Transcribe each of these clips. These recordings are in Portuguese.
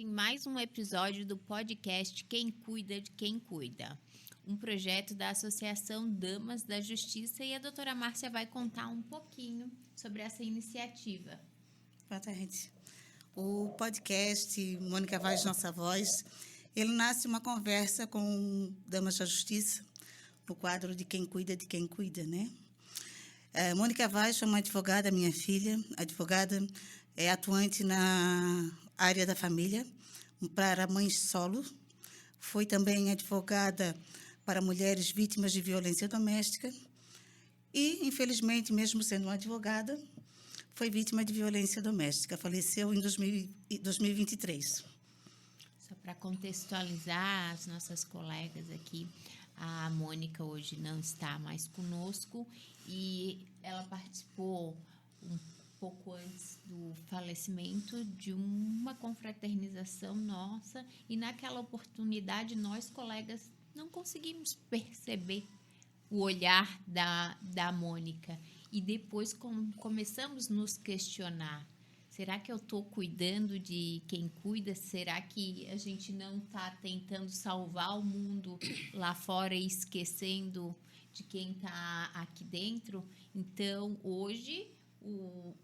em mais um episódio do podcast Quem Cuida de Quem Cuida, um projeto da Associação Damas da Justiça, e a doutora Márcia vai contar um pouquinho sobre essa iniciativa. Boa tarde. O podcast Mônica Vaz, Nossa Voz, ele nasce uma conversa com Damas da Justiça, no quadro de Quem Cuida de Quem Cuida, né? Mônica Vaz foi uma advogada, minha filha, advogada atuante na área da família, para mães solo. Foi também advogada para mulheres vítimas de violência doméstica e, infelizmente, mesmo sendo uma advogada, foi vítima de violência doméstica. Faleceu em 2023. Só para contextualizar as nossas colegas aqui, a Mônica hoje não está mais conosco e ela participou um pouco antes do falecimento de uma confraternização nossa, e naquela oportunidade nós, colegas, não conseguimos perceber o olhar da Mônica, e depois começamos a nos questionar: será que eu estou cuidando de quem cuida? Será que a gente não está tentando salvar o mundo lá fora e esquecendo de quem está aqui dentro? Então, hoje,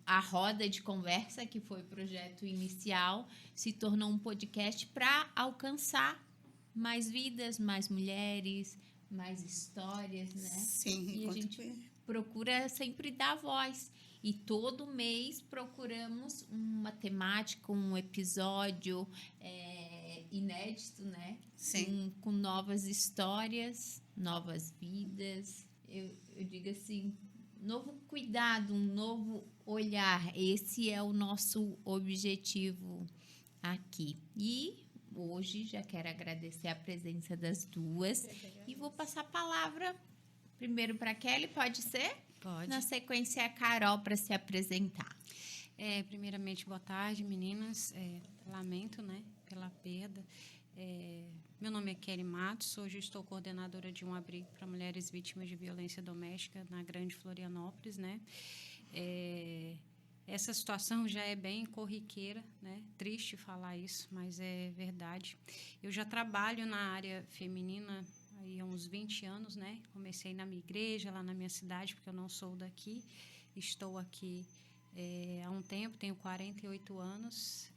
a roda de conversa, que foi o projeto inicial, se tornou um podcast para alcançar mais vidas, mais mulheres, mais histórias, né? Sim, e a gente procura sempre dar voz. E todo mês procuramos uma temática, um episódio inédito, né? Sim. Com novas histórias, novas vidas. Eu digo assim, novo cuidado, um novo olhar. Esse é o nosso objetivo aqui. E hoje já quero agradecer a presença das duas. E vou passar a palavra primeiro para a Kelly, pode ser? Pode. Na sequência, a Carol para se apresentar. Primeiramente, boa tarde, meninas. Lamento, né, pela perda. Meu nome é Kelly Matos, hoje estou coordenadora de um abrigo para mulheres vítimas de violência doméstica na Grande Florianópolis, né? Essa situação já é bem corriqueira, né? Triste falar isso, mas é verdade. Eu já trabalho na área feminina aí há uns 20 anos, né? Comecei na minha igreja, lá na minha cidade, porque eu não sou daqui. Estou aqui há um tempo, tenho 48 anos.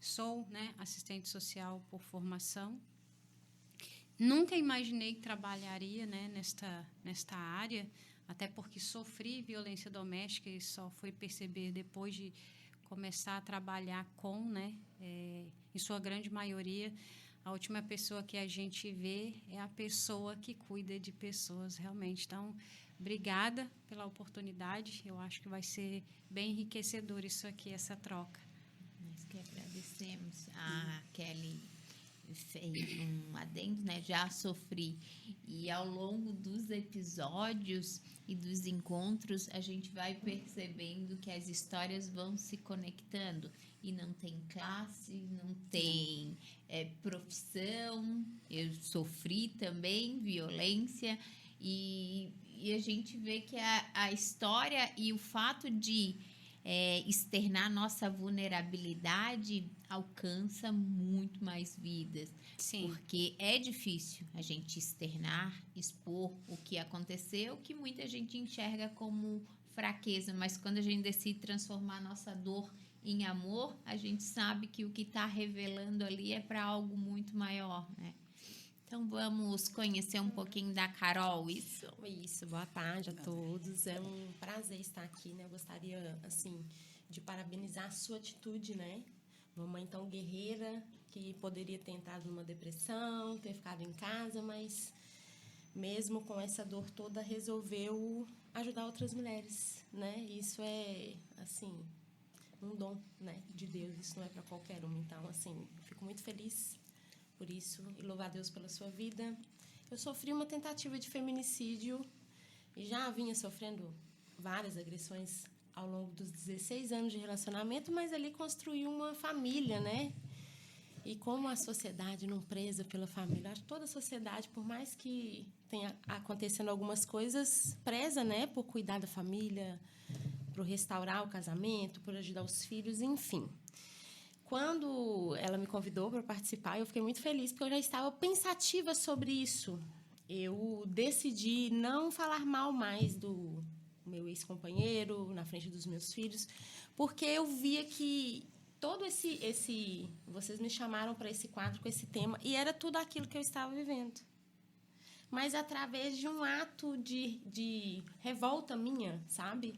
Sou, né, assistente social por formação. Nunca imaginei que trabalharia, né, nesta área, até porque sofri violência doméstica e só fui perceber depois de começar a trabalhar com, né, em sua grande maioria, a última pessoa que a gente vê é a pessoa que cuida de pessoas, realmente. Então, obrigada pela oportunidade. Eu acho que vai ser bem enriquecedor isso aqui, essa troca. Nós que agradecemos. A Kelly fez um adendo, né? Já sofri. E ao longo dos episódios e dos encontros, a gente vai percebendo que as histórias vão se conectando. E não tem classe, não tem profissão. Eu sofri também violência. E a gente vê que a história e o fato de externar nossa vulnerabilidade alcança muito mais vidas. Sim. Porque é difícil a gente externar, expor o que aconteceu, que muita gente enxerga como fraqueza, mas quando a gente decide transformar a nossa dor em amor, a gente sabe que o que está revelando ali é para algo muito maior, né? Então, vamos conhecer um pouquinho da Carol, isso? Isso, boa tarde a todos. É um prazer estar aqui, né? Eu gostaria, assim, de parabenizar a sua atitude, né? Uma mãe tão guerreira, que poderia ter entrado numa depressão, ter ficado em casa, mas mesmo com essa dor toda, resolveu ajudar outras mulheres, né? Isso é, assim, um dom, né, de Deus. Isso não é para qualquer uma. Então, assim, fico muito feliz por isso e louvar a Deus pela sua vida. Eu sofri uma tentativa de feminicídio e já vinha sofrendo várias agressões ao longo dos 16 anos de relacionamento, mas ali construí uma família, né? E como a sociedade não preza pela família, acho que toda a sociedade, por mais que tenha acontecendo algumas coisas, preza, né, por cuidar da família, por restaurar o casamento, por ajudar os filhos, enfim. Quando ela convidou para participar. Eu fiquei muito feliz, porque eu já estava pensativa sobre isso. Eu decidi não falar mal mais do meu ex-companheiro na frente dos meus filhos, porque eu via que todo esse vocês me chamaram para esse quadro com esse tema, e era tudo aquilo que eu estava vivendo. Mas através de um ato de revolta minha, sabe?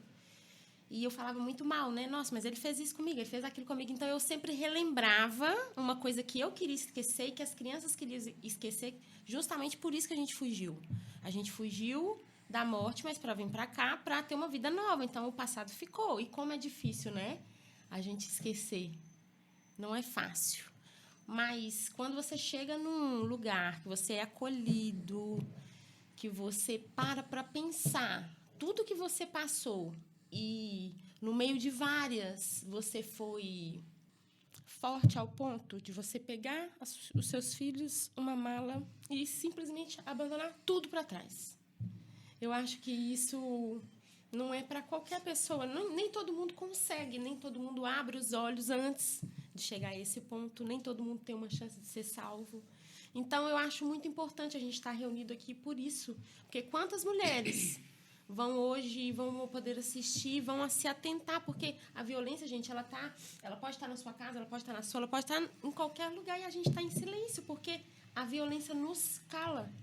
E eu falava muito mal, né? Nossa, mas ele fez isso comigo, ele fez aquilo comigo. Então, eu sempre relembrava uma coisa que eu queria esquecer e que as crianças queriam esquecer, justamente por isso que a gente fugiu. A gente fugiu da morte, mas para vir para cá, para ter uma vida nova. Então, o passado ficou. E como é difícil, né? A gente esquecer. Não é fácil. Mas, quando você chega num lugar que você é acolhido, que você para pensar tudo que você passou, e no meio de várias, você foi forte ao ponto de você pegar os seus filhos, uma mala, e simplesmente abandonar tudo para trás. Eu acho que isso não é para qualquer pessoa. Nem todo mundo consegue, nem todo mundo abre os olhos antes de chegar a esse ponto, nem todo mundo tem uma chance de ser salvo. Então, eu acho muito importante a gente estar reunido aqui por isso. Porque quantas mulheres vão poder assistir, vão se atentar, porque a violência, gente, ela pode estar na sua casa, ela pode estar na sua, ela pode estar em qualquer lugar, e a gente está em silêncio, porque a violência nos cala.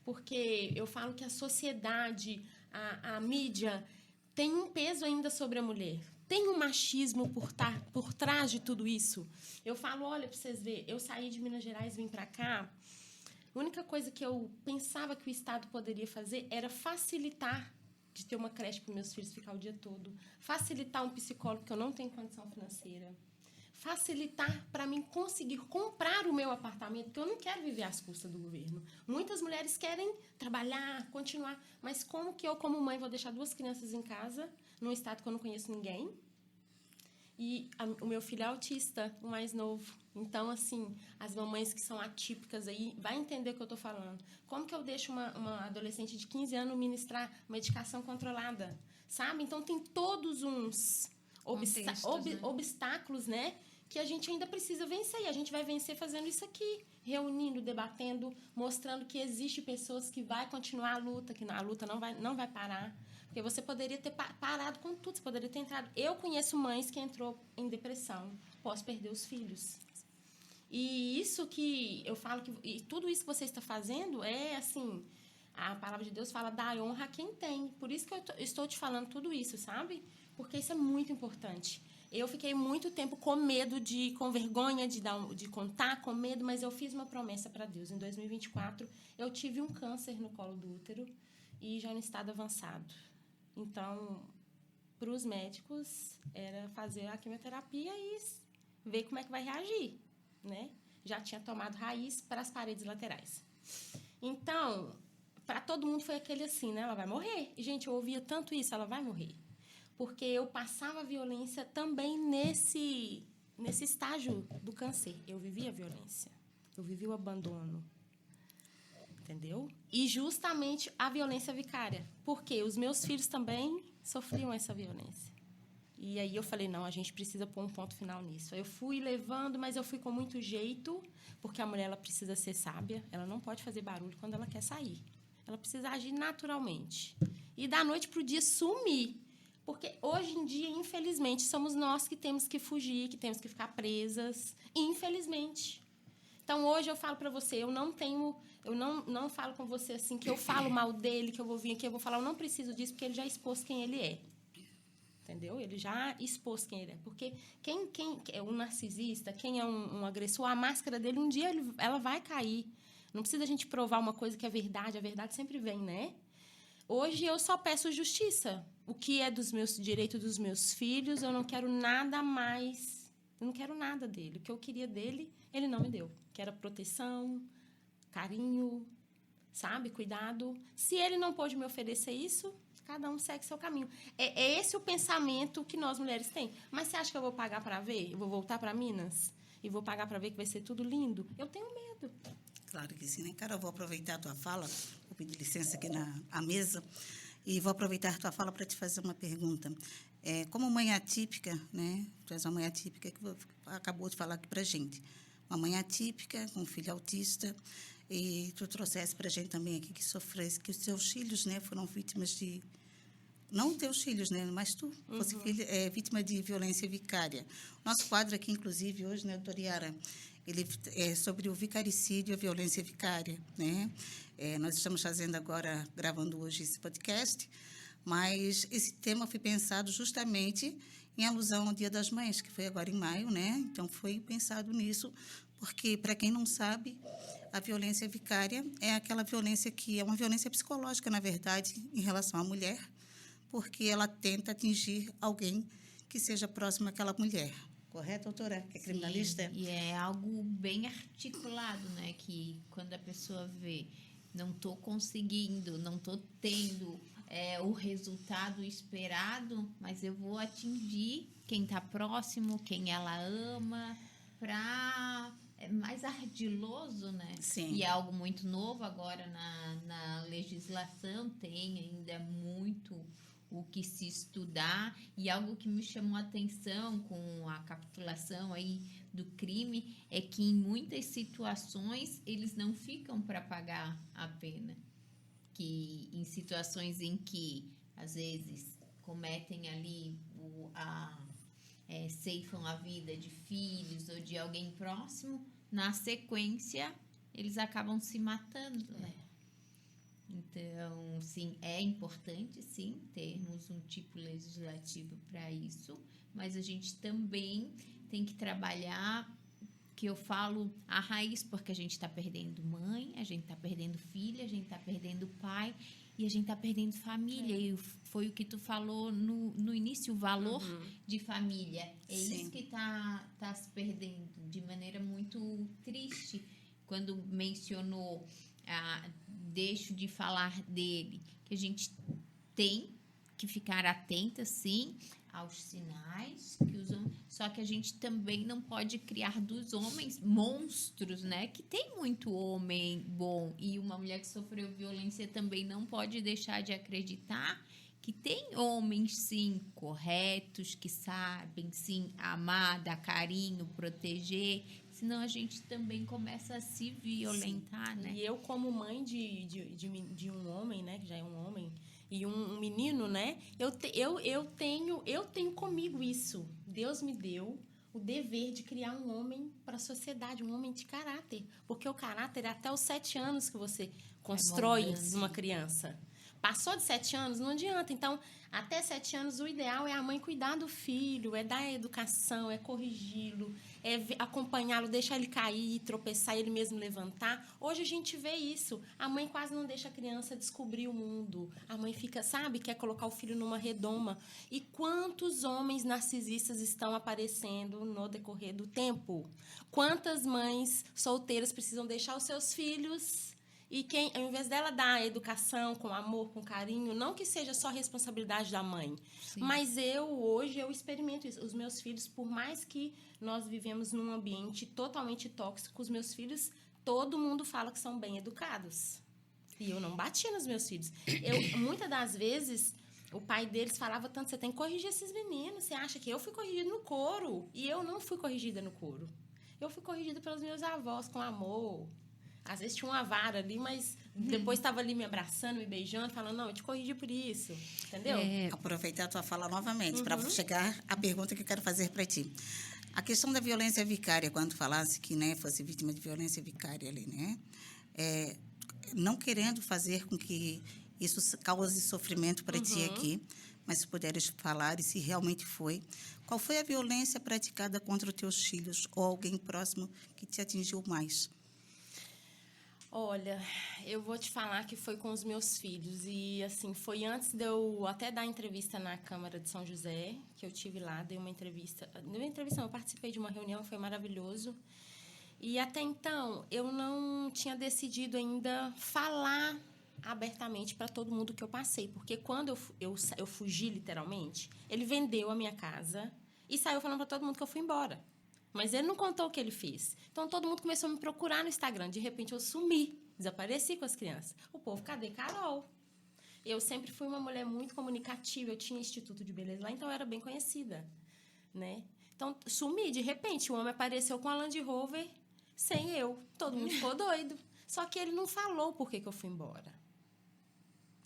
Porque eu falo que a sociedade, a mídia, tem um peso ainda sobre a mulher. Tem um machismo por trás de tudo isso. Eu falo, olha, para vocês verem, eu saí de Minas Gerais e vim para cá. A única coisa que eu pensava que o Estado poderia fazer era facilitar de ter uma creche para meus filhos ficar o dia todo, facilitar um psicólogo, que eu não tenho condição financeira, facilitar para mim conseguir comprar o meu apartamento, porque eu não quero viver às custas do governo. Muitas mulheres querem trabalhar, continuar, mas como que eu, como mãe, vou deixar 2 crianças em casa, num estado que eu não conheço ninguém? E o meu filho é autista, o mais novo. Então, assim, as mamães que são atípicas aí, vai entender o que eu estou falando. Como que eu deixo uma adolescente de 15 anos ministrar medicação controlada? Sabe? Então, tem todos uns obstáculos, né? Que a gente ainda precisa vencer. E a gente vai vencer fazendo isso aqui. Reunindo, debatendo, mostrando que existe pessoas que vai continuar a luta, que a luta não vai parar. Porque você poderia ter parado com tudo, você poderia ter entrado. Eu conheço mães que entrou em depressão após perder os filhos. E isso que eu falo, e tudo isso que você está fazendo é assim, a palavra de Deus fala, dá honra a quem tem. Por isso que eu estou te falando tudo isso, sabe? Porque isso é muito importante. Eu fiquei muito tempo com medo, com vergonha de contar, com medo, mas eu fiz uma promessa para Deus. Em 2024, eu tive um câncer no colo do útero e já em estado avançado. Então, para os médicos, era fazer a quimioterapia e ver como é que vai reagir, né? Já tinha tomado raiz para as paredes laterais. Então, para todo mundo foi aquele assim, né? Ela vai morrer. E, gente, eu ouvia tanto isso, ela vai morrer. Porque eu passava violência também nesse estágio do câncer. Eu vivia a violência. Eu vivia o abandono. Entendeu? E justamente a violência vicária. Porque os meus filhos também sofriam essa violência. E aí eu falei, não, a gente precisa pôr um ponto final nisso. Eu fui levando, mas eu fui com muito jeito, porque a mulher ela precisa ser sábia, ela não pode fazer barulho quando ela quer sair. Ela precisa agir naturalmente. E da noite para o dia sumir. Porque hoje em dia, infelizmente, somos nós que temos que fugir, que temos que ficar presas. Infelizmente. Então, hoje eu falo para você, eu não falo com você assim, que eu falo mal dele, que eu vou vir aqui, eu vou falar, eu não preciso disso, porque ele já expôs quem ele é. Entendeu? Ele já expôs quem ele é. Porque quem é um narcisista, quem é um agressor, a máscara dele, um dia ela vai cair. Não precisa a gente provar uma coisa que é verdade, a verdade sempre vem, né? Hoje eu só peço justiça. O que é dos meus direitos dos meus filhos, eu não quero nada mais. Eu não quero nada dele. O que eu queria dele, ele não me deu. Que era proteção, carinho, sabe? Cuidado. Se ele não pôde me oferecer isso, cada um segue seu caminho. É esse o pensamento que nós mulheres temos. Mas você acha que eu vou pagar para ver? Eu vou voltar para Minas? E vou pagar para ver que vai ser tudo lindo? Eu tenho medo. Claro que sim, né? Cara, eu vou aproveitar a tua fala, vou pedir licença aqui à mesa, e vou aproveitar a tua fala para te fazer uma pergunta. Como mãe atípica, né? Tu és uma mãe atípica que acabou de falar aqui para a gente. Uma mãe atípica, com um filho autista, e tu trouxesse para a gente também aqui que sofresse, que os teus filhos, né, foram vítimas de... Não teus filhos, né, mas tu fosse vítima de violência vicária. Nosso quadro aqui, inclusive, hoje, né, doutora Yara, ele é sobre o vicaricídio e a violência vicária, né? Nós estamos fazendo agora, gravando hoje esse podcast, mas esse tema foi pensado justamente em alusão ao Dia das Mães, que foi agora em maio, né? Então, foi pensado nisso, porque, para quem não sabe, a violência vicária é aquela violência que é uma violência psicológica, na verdade, em relação à mulher, porque ela tenta atingir alguém que seja próximo àquela mulher. Correto, doutora? Que é criminalista? Sim, e é algo bem articulado, né? Que quando a pessoa vê, não estou conseguindo, não estou tendo o resultado esperado, mas eu vou atingir quem está próximo, quem ela ama, é mais ardiloso, né? Sim. E é algo muito novo agora na legislação, tem ainda muito o que se estudar, e algo que me chamou a atenção com a capitulação aí do crime é que em muitas situações eles não ficam para pagar a pena, que em situações em que às vezes cometem ali ceifam a vida de filhos ou de alguém próximo, na sequência eles acabam se matando, né? Então, sim, é importante, sim, termos um tipo legislativo para isso, mas a gente também tem que trabalhar, que eu falo, a raiz, porque a gente está perdendo mãe, a gente está perdendo filha, a gente está perdendo pai e a gente está perdendo família. E foi o que tu falou no início, o valor de família. Sim. Isso que tá se perdendo de maneira muito triste. Quando mencionou... deixo de falar dele, que a gente tem que ficar atenta, sim, aos sinais que usam, só que a gente também não pode criar dos homens monstros, né? Que tem muito homem bom, e uma mulher que sofreu violência também não pode deixar de acreditar que tem homens, sim, corretos, que sabem, sim, amar, dar carinho, proteger, senão a gente também começa a se violentar, sim. Né? E eu, como mãe de um homem, né, que já é um homem, e um menino, né, eu tenho comigo isso. Deus me deu o dever de criar um homem para a sociedade, um homem de caráter. Porque o caráter é até os 7 anos que você constrói uma criança. Passou de 7 anos, não adianta. Então, até 7 anos, o ideal é a mãe cuidar do filho, é dar educação, é corrigi-lo, é acompanhá-lo, deixar ele cair, tropeçar, ele mesmo levantar. Hoje a gente vê isso. A mãe quase não deixa a criança descobrir o mundo. A mãe fica, quer colocar o filho numa redoma. E quantos homens narcisistas estão aparecendo no decorrer do tempo? Quantas mães solteiras precisam deixar os seus filhos... E quem, ao invés dela dar a educação com amor, com carinho, não que seja só responsabilidade da mãe, sim, mas hoje eu experimento isso. Os meus filhos, por mais que nós vivemos num ambiente totalmente tóxico, os meus filhos, todo mundo fala que são bem educados. E eu não bati nos meus filhos. Muitas das vezes, o pai deles falava tanto, você tem que corrigir esses meninos, você acha que eu fui corrigida no couro? E eu não fui corrigida no couro. Eu fui corrigida pelos meus avós, com amor. Às vezes tinha uma vara ali, mas depois estava ali me abraçando, me beijando, falando, não, eu te corrigi por isso, entendeu? Aproveitar a tua fala novamente, para chegar à pergunta que eu quero fazer para ti. A questão da violência vicária, quando falasse que, né, fosse vítima de violência vicária ali, né? Não querendo fazer com que isso cause sofrimento para ti aqui, mas se puderes falar, e se realmente foi, qual foi a violência praticada contra os teus filhos ou alguém próximo que te atingiu mais? Olha, eu vou te falar que foi com os meus filhos. E, assim, foi antes de eu até dar entrevista na Câmara de São José, que eu tive lá, dei uma entrevista. Eu participei de uma reunião, foi maravilhoso. E, até então, eu não tinha decidido ainda falar abertamente para todo mundo que eu passei. Porque quando eu fugi, literalmente, ele vendeu a minha casa e saiu falando para todo mundo que eu fui embora. Mas ele não contou o que ele fez. Então, todo mundo começou a me procurar no Instagram. De repente, eu sumi, desapareci com as crianças. O povo, cadê Carol? Eu sempre fui uma mulher muito comunicativa, eu tinha instituto de beleza lá, então eu era bem conhecida, né? Então, sumi, de repente, o homem apareceu com a Land Rover sem eu. Todo mundo ficou doido. Só que ele não falou por que eu fui embora.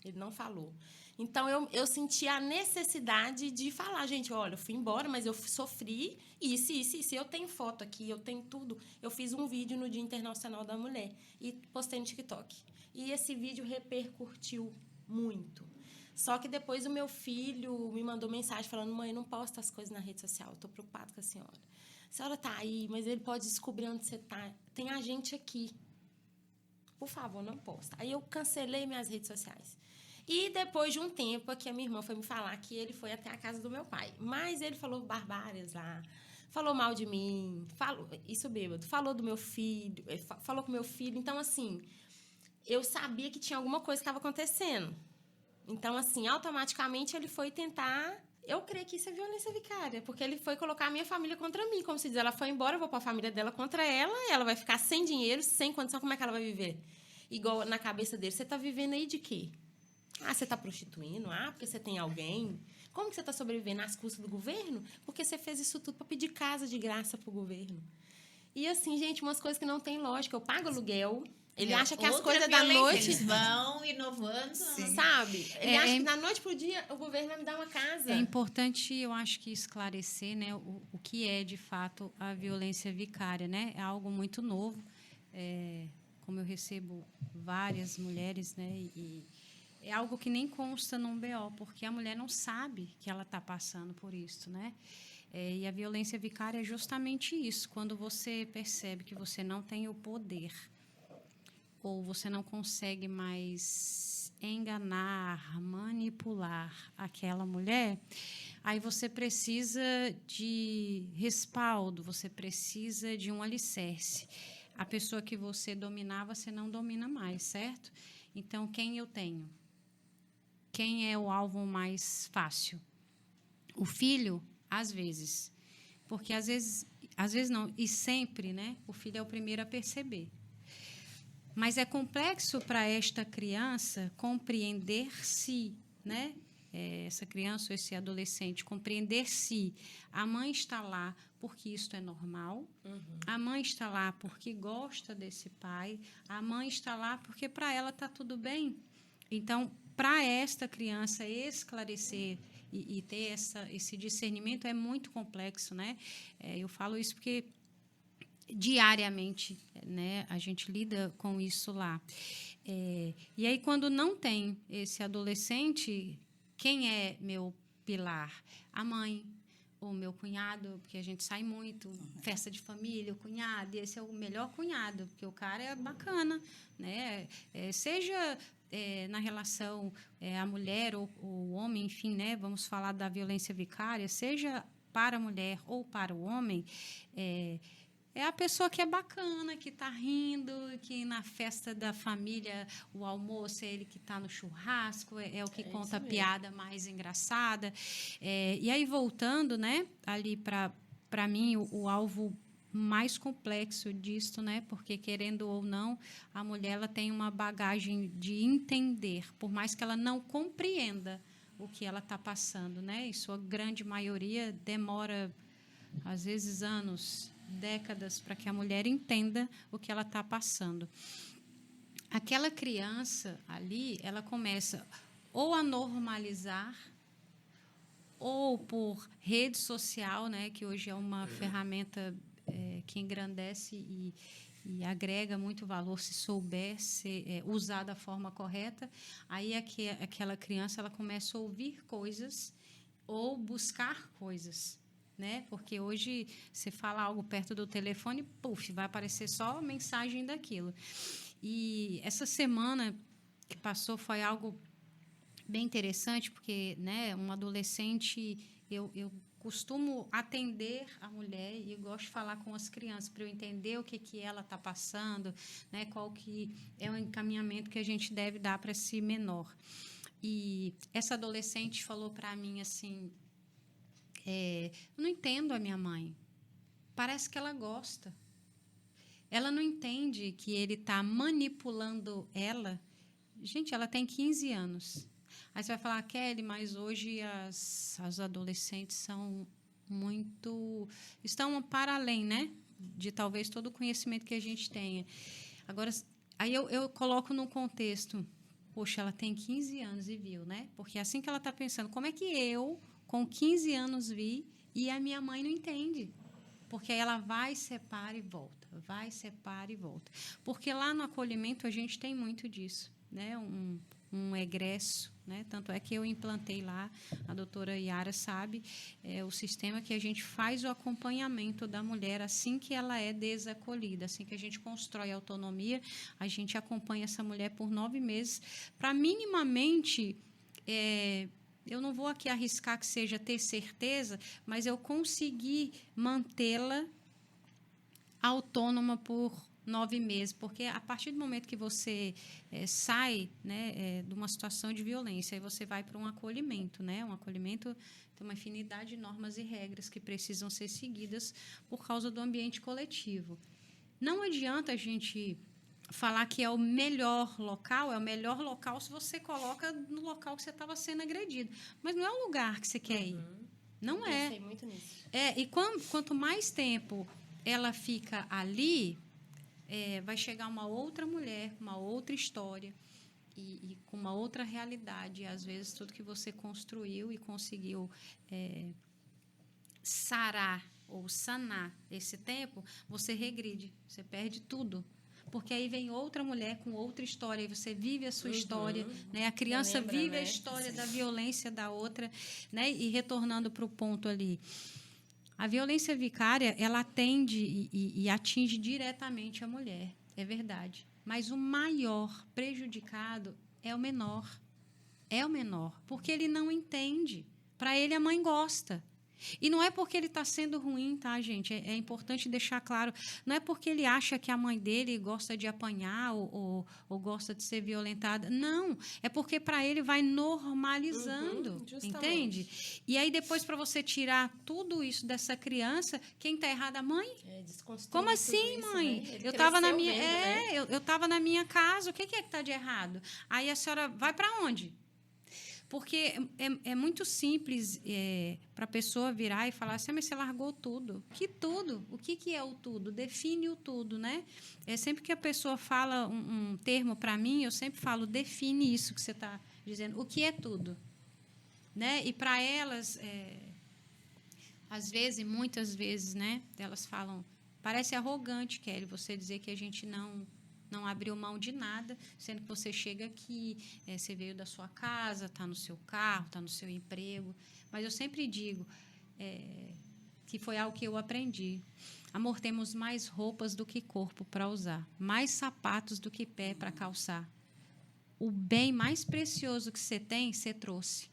Ele não falou. Então, eu senti a necessidade de falar, gente, olha, eu fui embora, mas eu sofri isso. Eu tenho foto aqui, eu tenho tudo. Eu fiz um vídeo no Dia Internacional da Mulher e postei no TikTok. E esse vídeo repercutiu muito. Só que depois o meu filho me mandou mensagem falando, mãe, não posta as coisas na rede social, eu estou preocupado com a senhora. A senhora está aí, mas ele pode descobrir onde você está. Tem a gente aqui. Por favor, não posta. Aí eu cancelei minhas redes sociais. E depois de um tempo, aqui a minha irmã foi me falar que ele foi até a casa do meu pai. Mas ele falou barbárias lá, falou mal de mim, isso bêbado, falou do meu filho, falou com meu filho. Então, assim, eu sabia que tinha alguma coisa que estava acontecendo. Então, assim, automaticamente ele foi tentar... Eu creio que isso é violência vicária, porque ele foi colocar a minha família contra mim. Como se diz, ela foi embora, eu vou pôr a família dela contra ela, e ela vai ficar sem dinheiro, sem condição, como é que ela vai viver? Igual na cabeça dele, você está vivendo aí de quê? Ah, você está prostituindo? Ah, porque você tem alguém? Como que você está sobrevivendo às custas do governo? Porque você fez isso tudo para pedir casa de graça para o governo. E assim, gente, umas coisas que não tem lógica. Eu pago aluguel... Ele acha que as coisas da noite... Eles vão inovando, sabe? Ele acha que da noite para o dia o governo vai me dar uma casa. É importante, eu acho que esclarecer, né, o que é, de fato, a violência vicária, né? É algo muito novo. Como eu recebo várias mulheres, né, e é algo que nem consta num BO, porque a mulher não sabe que ela está passando por isso, né? E a violência vicária é justamente isso, quando você percebe que você não tem o poder ou você não consegue mais enganar, manipular aquela mulher, aí você precisa de respaldo, você precisa de um alicerce. A pessoa que você dominava, você não domina mais, certo? Então, quem eu tenho? Quem é o alvo mais fácil? O filho, às vezes. Porque, às vezes não, e sempre, né? O filho é o primeiro a perceber. Mas é complexo para esta criança compreender-se, né? Essa criança ou esse adolescente compreender se a mãe está lá porque isto é normal, a mãe está lá porque gosta desse pai, a mãe está lá porque para ela está tudo bem. Então, para esta criança esclarecer e ter esse discernimento é muito complexo, né? Eu falo isso porque diariamente, né, a gente lida com isso lá. E aí, quando não tem esse adolescente, quem é meu pilar? A mãe, o meu cunhado, porque a gente sai muito, festa de família, o cunhado, e esse é o melhor cunhado, porque o cara é bacana, né? Seja na relação a mulher ou o homem, enfim, né? Vamos falar da violência vicária, seja para a mulher ou para o homem, é a pessoa que é bacana, que está rindo, que na festa da família, o almoço é ele que está no churrasco, é o que conta a piada mais engraçada. E aí, voltando, né, ali para mim, o alvo mais complexo disso, né, porque, querendo ou não, a mulher ela tem uma bagagem de entender, por mais que ela não compreenda o que ela está passando, né, e sua grande maioria demora, às vezes, anos, décadas, para que a mulher entenda o que ela está passando. Aquela criança ali, ela começa ou a normalizar, ou por rede social, né, que hoje é uma ferramenta que engrandece e agrega muito valor se souber usar da forma correta. Aí aquela criança ela começa a ouvir coisas ou buscar coisas, né? Porque hoje você fala algo perto do telefone, puf, vai aparecer só mensagem daquilo. E essa semana que passou foi algo bem interessante, porque, né, um adolescente, eu costumo atender a mulher e gosto de falar com as crianças para eu entender o que ela está passando, né, qual que é o encaminhamento que a gente deve dar para esse menor. E essa adolescente falou para mim assim, não entendo a minha mãe. Parece que ela gosta. Ela não entende que ele está manipulando ela. Gente, ela tem 15 anos. Aí você vai falar, Kelly, mas hoje as adolescentes são muito... estão para além, né? De talvez todo o conhecimento que a gente tenha. Agora, aí eu coloco no contexto, poxa, ela tem 15 anos e viu, né? Porque é assim que ela está pensando, como é que eu, com 15 anos, vi e a minha mãe não entende? Porque aí ela vai, separa e volta, vai, separa e volta. Porque lá no acolhimento a gente tem muito disso, né? Um egresso, né? Tanto é que eu implantei lá, a doutora Yara sabe, o sistema que a gente faz o acompanhamento da mulher assim que ela é desacolhida, assim que a gente constrói a autonomia, a gente acompanha essa mulher por 9 meses para minimamente... eu não vou aqui arriscar que seja ter certeza, mas eu consegui mantê-la autônoma por 9 meses, porque a partir do momento que você sai, né, de uma situação de violência, aí você vai para um acolhimento, né? Um acolhimento tem uma infinidade de normas e regras que precisam ser seguidas por causa do ambiente coletivo. Não adianta a gente falar que é o melhor local se você coloca no local que você estava sendo agredido. Mas não é o lugar que você quer ir. Não é. Eu pensei muito nisso. E quanto mais tempo ela fica ali, vai chegar uma outra mulher, uma outra história e com uma outra realidade. E, às vezes, tudo que você construiu e conseguiu sarar ou sanar esse tempo, você regride, você perde tudo. Porque aí vem outra mulher com outra história, e você vive a sua história, né? A criança vive a história da violência da outra, né? E retornando para o ponto ali, a violência vicária, ela atende e atinge diretamente a mulher, é verdade. Mas o maior prejudicado é o menor. É o menor, porque ele não entende. Para ele, a mãe gosta. E não é porque ele está sendo ruim, tá, gente? É importante deixar claro. Não é porque ele acha que a mãe dele gosta de apanhar ou gosta de ser violentada. Não. É porque para ele vai normalizando. Entende? E aí, depois, para você tirar tudo isso dessa criança, quem está errado? A mãe? Como assim, mãe? Né? Eu estava na minha. Eu estava na minha casa. O que é que está de errado? Aí a senhora vai para onde? Porque é muito simples para a pessoa virar e falar assim, mas você largou tudo. Que tudo? O que é o tudo? Define o tudo, né? Sempre que a pessoa fala um termo para mim, eu sempre falo, define isso que você está dizendo. O que é tudo? Né? E para elas, às vezes, muitas vezes, né, elas falam, parece arrogante, Kelly, você dizer que a gente não abriu mão de nada, sendo que você chega aqui, você veio da sua casa, está no seu carro, está no seu emprego. Mas eu sempre digo que foi algo que eu aprendi. Amor, temos mais roupas do que corpo para usar, mais sapatos do que pé para calçar. O bem mais precioso que você tem, você trouxe.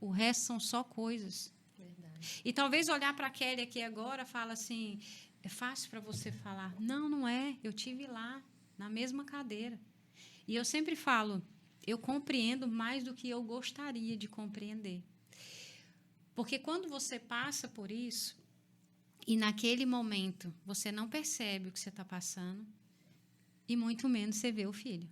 O resto são só coisas. Verdade. E talvez olhar para a Kelly aqui agora, fala assim, é fácil para você falar. Não, não é. Eu tive lá, na mesma cadeira. E eu sempre falo, eu compreendo mais do que eu gostaria de compreender. Porque quando você passa por isso, e naquele momento você não percebe o que você está passando, e muito menos você vê o filho.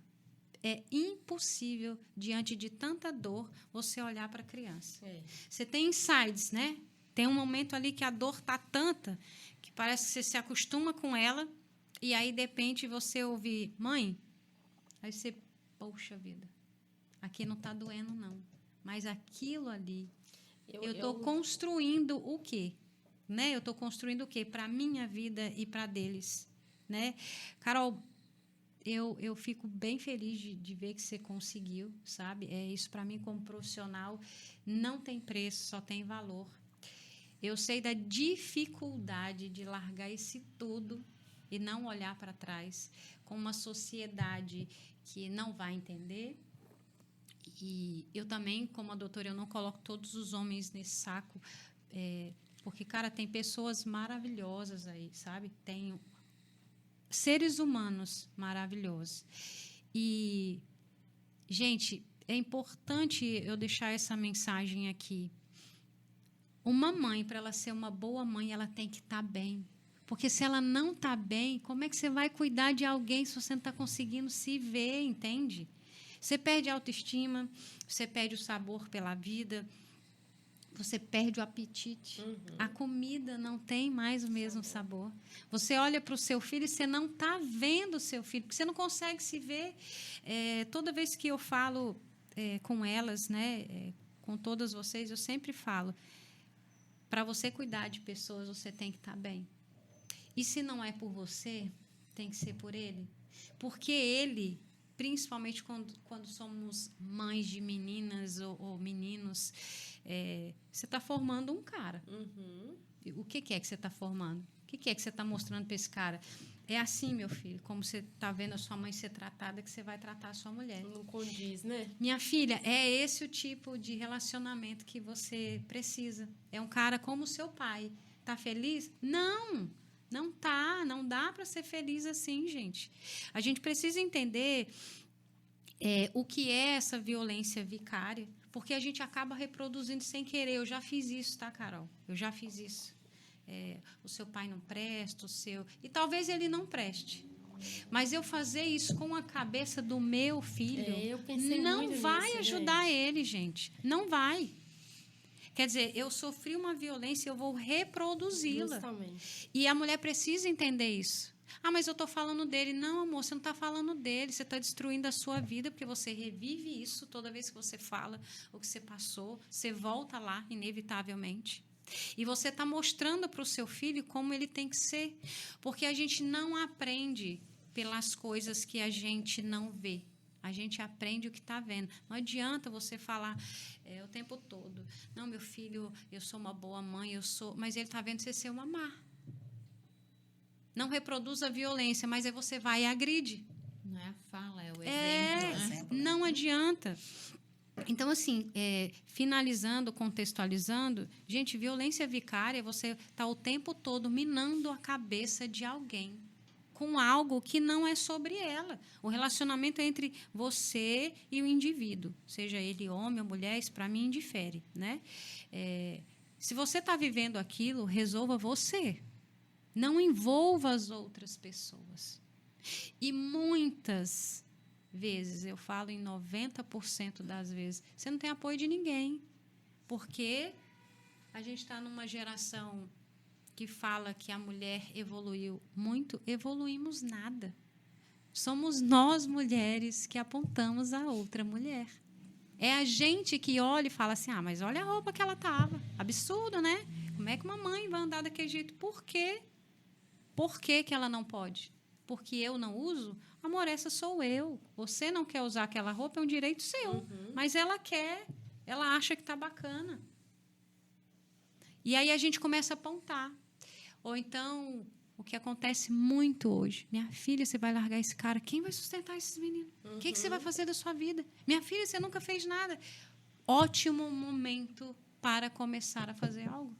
É impossível, diante de tanta dor, você olhar para a criança. Você tem insights, né? Tem um momento ali que a dor está tanta que parece que você se acostuma com ela. E aí, de repente, você ouvir, mãe, aí você, poxa vida, aqui não está doendo, não. Mas aquilo ali, eu estou construindo o quê? Né? Eu estou construindo o quê? Para a minha vida e para a deles. Né? Carol, eu fico bem feliz de ver que você conseguiu, sabe? Isso, para mim, como profissional, não tem preço, só tem valor. Eu sei da dificuldade de largar esse tudo e não olhar para trás, com uma sociedade que não vai entender. E eu também, como a doutora, eu não coloco todos os homens nesse saco, porque, cara, tem pessoas maravilhosas aí, sabe? Tem seres humanos maravilhosos. E, gente, é importante eu deixar essa mensagem aqui. Uma mãe, para ela ser uma boa mãe, ela tem que estar bem. Porque se ela não está bem, como é que você vai cuidar de alguém se você não está conseguindo se ver, entende? Você perde a autoestima, você perde o sabor pela vida, você perde o apetite. A comida não tem mais o mesmo sabor. Você olha para o seu filho e você não está vendo o seu filho, porque você não consegue se ver. Toda vez que eu falo com elas, né, com todas vocês, eu sempre falo, para você cuidar de pessoas, você tem que estar bem. E se não é por você, tem que ser por ele. Porque ele, principalmente quando somos mães de meninas ou meninos, você está formando um cara. O que é que você está formando? O que é que você está mostrando para esse cara? É assim, meu filho, como você está vendo a sua mãe ser tratada, que você vai tratar a sua mulher. Não condiz, né? Minha filha, é esse o tipo de relacionamento que você precisa. É um cara como o seu pai. Está feliz? Não! Não tá, não dá para ser feliz assim, gente. A gente precisa entender o que é essa violência vicária, porque a gente acaba reproduzindo sem querer. Eu já fiz isso, tá, Carol? Eu já fiz isso. O seu pai não presta, o seu... E talvez ele não preste. Mas eu fazer isso com a cabeça do meu filho Eu pensei não muito vai nisso, ajudar gente. ele, gente. Não vai. Quer dizer, eu sofri uma violência, eu vou reproduzi-la. Justamente. E a mulher precisa entender isso. Ah, mas eu estou falando dele. Não, amor, você não está falando dele. Você está destruindo a sua vida, porque você revive isso toda vez que você fala o que você passou. Você volta lá, inevitavelmente. E você está mostrando para o seu filho como ele tem que ser. Porque a gente não aprende pelas coisas que a gente não vê. A gente aprende o que está vendo. Não adianta você falar o tempo todo. Não, meu filho, eu sou uma boa mãe, eu sou... Mas ele está vendo você ser uma má. Não reproduz a violência, mas aí você vai e agride. Não é a fala, é o exemplo. Né? Não adianta. Então, assim, finalizando, contextualizando, gente, violência vicária, você está o tempo todo minando a cabeça de alguém com algo que não é sobre ela. O relacionamento é entre você e o indivíduo, seja ele homem ou mulher, isso para mim indifere, né? Se você está vivendo aquilo, resolva você. Não envolva as outras pessoas. E muitas vezes, eu falo em 90% das vezes, você não tem apoio de ninguém. Porque a gente está numa geração que fala que a mulher evoluiu muito, evoluímos nada. Somos nós, mulheres, que apontamos a outra mulher. É a gente que olha e fala assim, mas olha a roupa que ela estava. Absurdo, né? Como é que uma mãe vai andar daquele jeito? Por quê? Por que ela não pode? Porque eu não uso? Amor, essa sou eu. Você não quer usar aquela roupa, é um direito seu. Mas ela quer, ela acha que está bacana. E aí a gente começa a apontar. Ou então, o que acontece muito hoje, minha filha, você vai largar esse cara, quem vai sustentar esses meninos? O que você vai fazer da sua vida? Minha filha, você nunca fez nada. Ótimo momento para começar a fazer algo,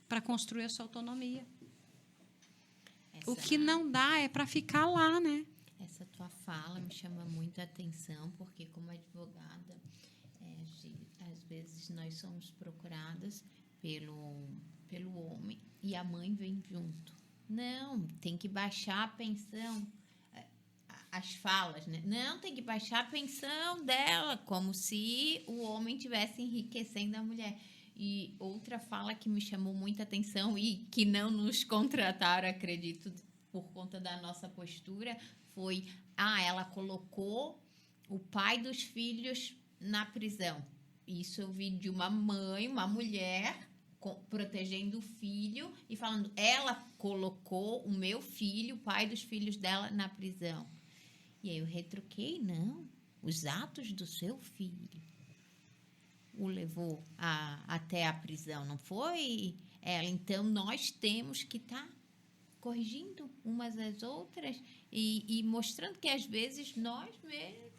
para construir a sua autonomia. O que não dá é para ficar lá, né? Essa tua fala me chama muito a atenção, porque como advogada, às vezes nós somos procuradas pelo homem e a mãe vem junto. Não, tem que baixar a pensão. As falas, né? Não, tem que baixar a pensão dela, como se o homem estivesse enriquecendo a mulher. E outra fala que me chamou muita atenção e que não nos contrataram, acredito, por conta da nossa postura, foi, ela colocou o pai dos filhos na prisão. Isso eu vi de uma mãe, uma mulher, protegendo o filho e falando, ela colocou o meu filho, o pai dos filhos dela, na prisão. E aí eu retruquei, não, os atos do seu filho o levou até a prisão, não foi ela. Então, nós temos que estar corrigindo umas às outras e mostrando que, às vezes, nós mesmos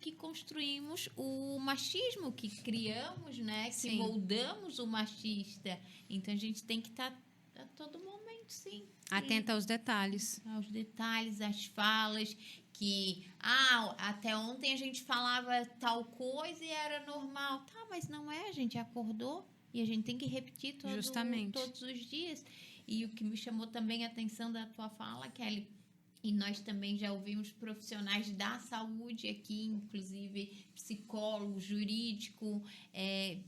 que construímos o machismo, que criamos, né? Que moldamos o machista. Então, a gente tem que estar a todo momento, sim. Atenta aos detalhes. Aos detalhes, às falas, que até ontem a gente falava tal coisa e era normal. Tá, mas não é, a gente acordou e a gente tem que repetir todos os dias. E o que me chamou também a atenção da tua fala, Kelly, E nós também já ouvimos profissionais da saúde aqui, inclusive psicólogo, jurídico,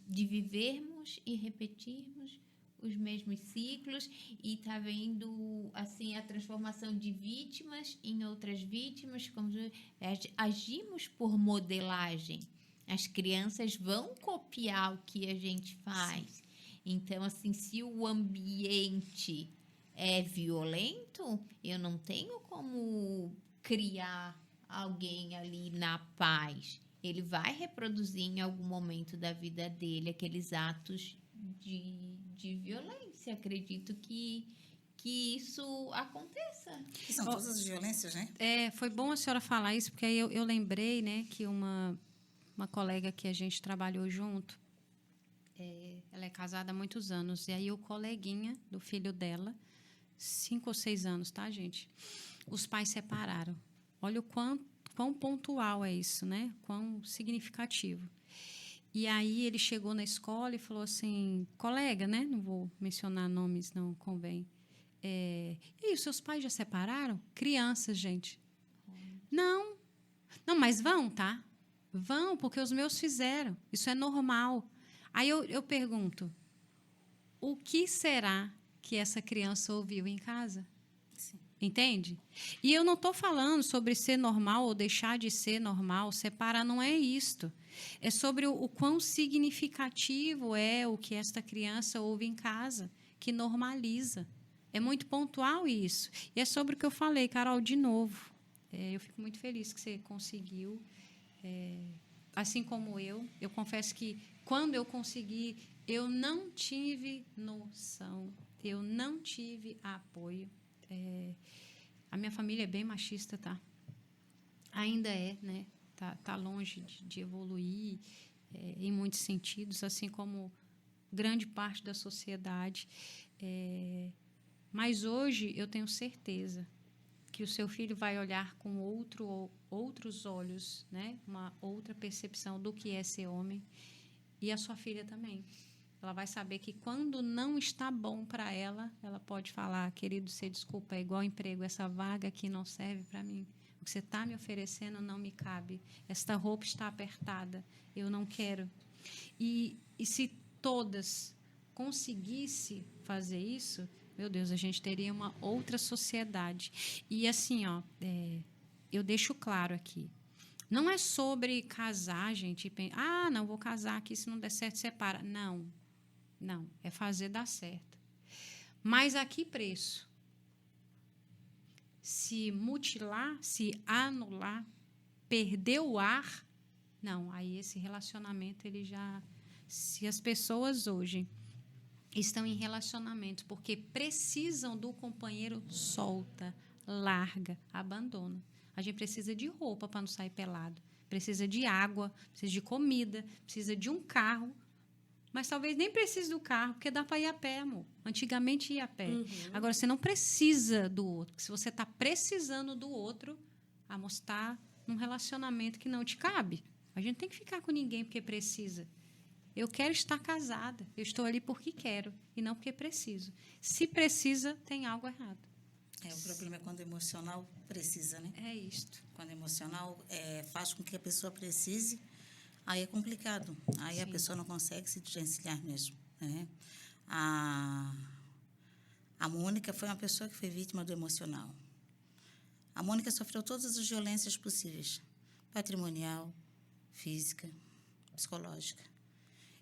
de vivermos e repetirmos os mesmos ciclos e tá vendo assim a transformação de vítimas em outras vítimas, como agimos por modelagem. As crianças vão copiar o que a gente faz. Sim. Então, assim, se o ambiente é violento, eu não tenho como criar alguém ali na paz. Ele vai reproduzir em algum momento da vida dele aqueles atos de violência. Acredito que isso aconteça. E são todas as violências, né? Foi bom a senhora falar isso, porque aí eu lembrei, né, que uma colega que a gente trabalhou junto, ela é casada há muitos anos, e aí o coleguinha do filho dela, 5 ou 6 anos, tá, gente? Os pais separaram. Olha o quão pontual é isso, né? Quão significativo. E aí ele chegou na escola e falou assim, colega, né? Não vou mencionar nomes, não convém. E aí, os seus pais já separaram? Crianças, gente. Não, mas vão, tá? Vão, porque os meus fizeram. Isso é normal. Aí eu pergunto, o que será que essa criança ouviu em casa? Sim. Entende? E eu não estou falando sobre ser normal ou deixar de ser normal, separar, não é isto. É sobre o quão significativo é o que esta criança ouve em casa, que normaliza. É muito pontual isso. E é sobre o que eu falei, Carol, de novo. Eu fico muito feliz que você conseguiu. Assim como eu confesso que quando eu consegui, eu não tive noção, eu não tive apoio. A minha família é bem machista, tá? Ainda né? Tá longe de evoluir em muitos sentidos, assim como grande parte da sociedade. Mas hoje eu tenho certeza que o seu filho vai olhar com outros olhos, né? Uma outra percepção do que é ser homem, e a sua filha também. Ela vai saber que quando não está bom para ela, ela pode falar, querido, você desculpa, é igual emprego, essa vaga aqui não serve para mim. O que você está me oferecendo não me cabe. Esta roupa está apertada, eu não quero. E se todas conseguissem fazer isso, meu Deus, a gente teria uma outra sociedade. E assim, eu deixo claro aqui, não é sobre casar, gente, não, vou casar aqui, se não der certo, separa. Não, é fazer dar certo. Mas a que preço? Se mutilar, se anular, perder o ar, não, aí esse relacionamento, ele já... Se as pessoas hoje estão em relacionamento porque precisam do companheiro, solta, larga, abandona. A gente precisa de roupa para não sair pelado, precisa de água, precisa de comida, precisa de um carro, mas talvez nem precise do carro, porque dá para ir a pé, amor. Antigamente ia a pé. Uhum. Agora, você não precisa do outro. Se você está precisando do outro, amor, está num relacionamento que não te cabe. A gente tem que ficar com ninguém porque precisa. Eu quero estar casada. Eu estou ali porque quero e não porque preciso. Se precisa, tem algo errado. O problema é quando o emocional precisa, né? É isto. Quando o emocional faz com que a pessoa precise, aí é complicado. Aí Sim. A pessoa não consegue se desvencilhar mesmo, né? A Mônica foi uma pessoa que foi vítima do emocional. A Mônica sofreu todas as violências possíveis. Patrimonial, física, psicológica.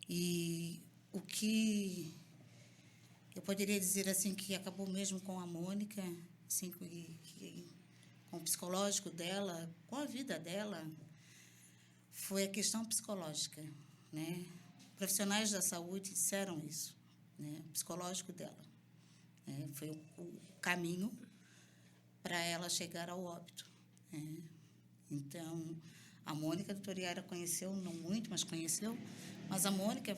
E o que eu poderia dizer assim que acabou mesmo com a Mônica, assim, com o psicológico dela, com a vida dela, foi a questão psicológica, né? Profissionais da saúde disseram isso, né? O psicológico dela, né? Foi o caminho para ela chegar ao óbito, né? Então, a Mônica, a doutora Yara conheceu, não muito, mas conheceu. Mas a Mônica,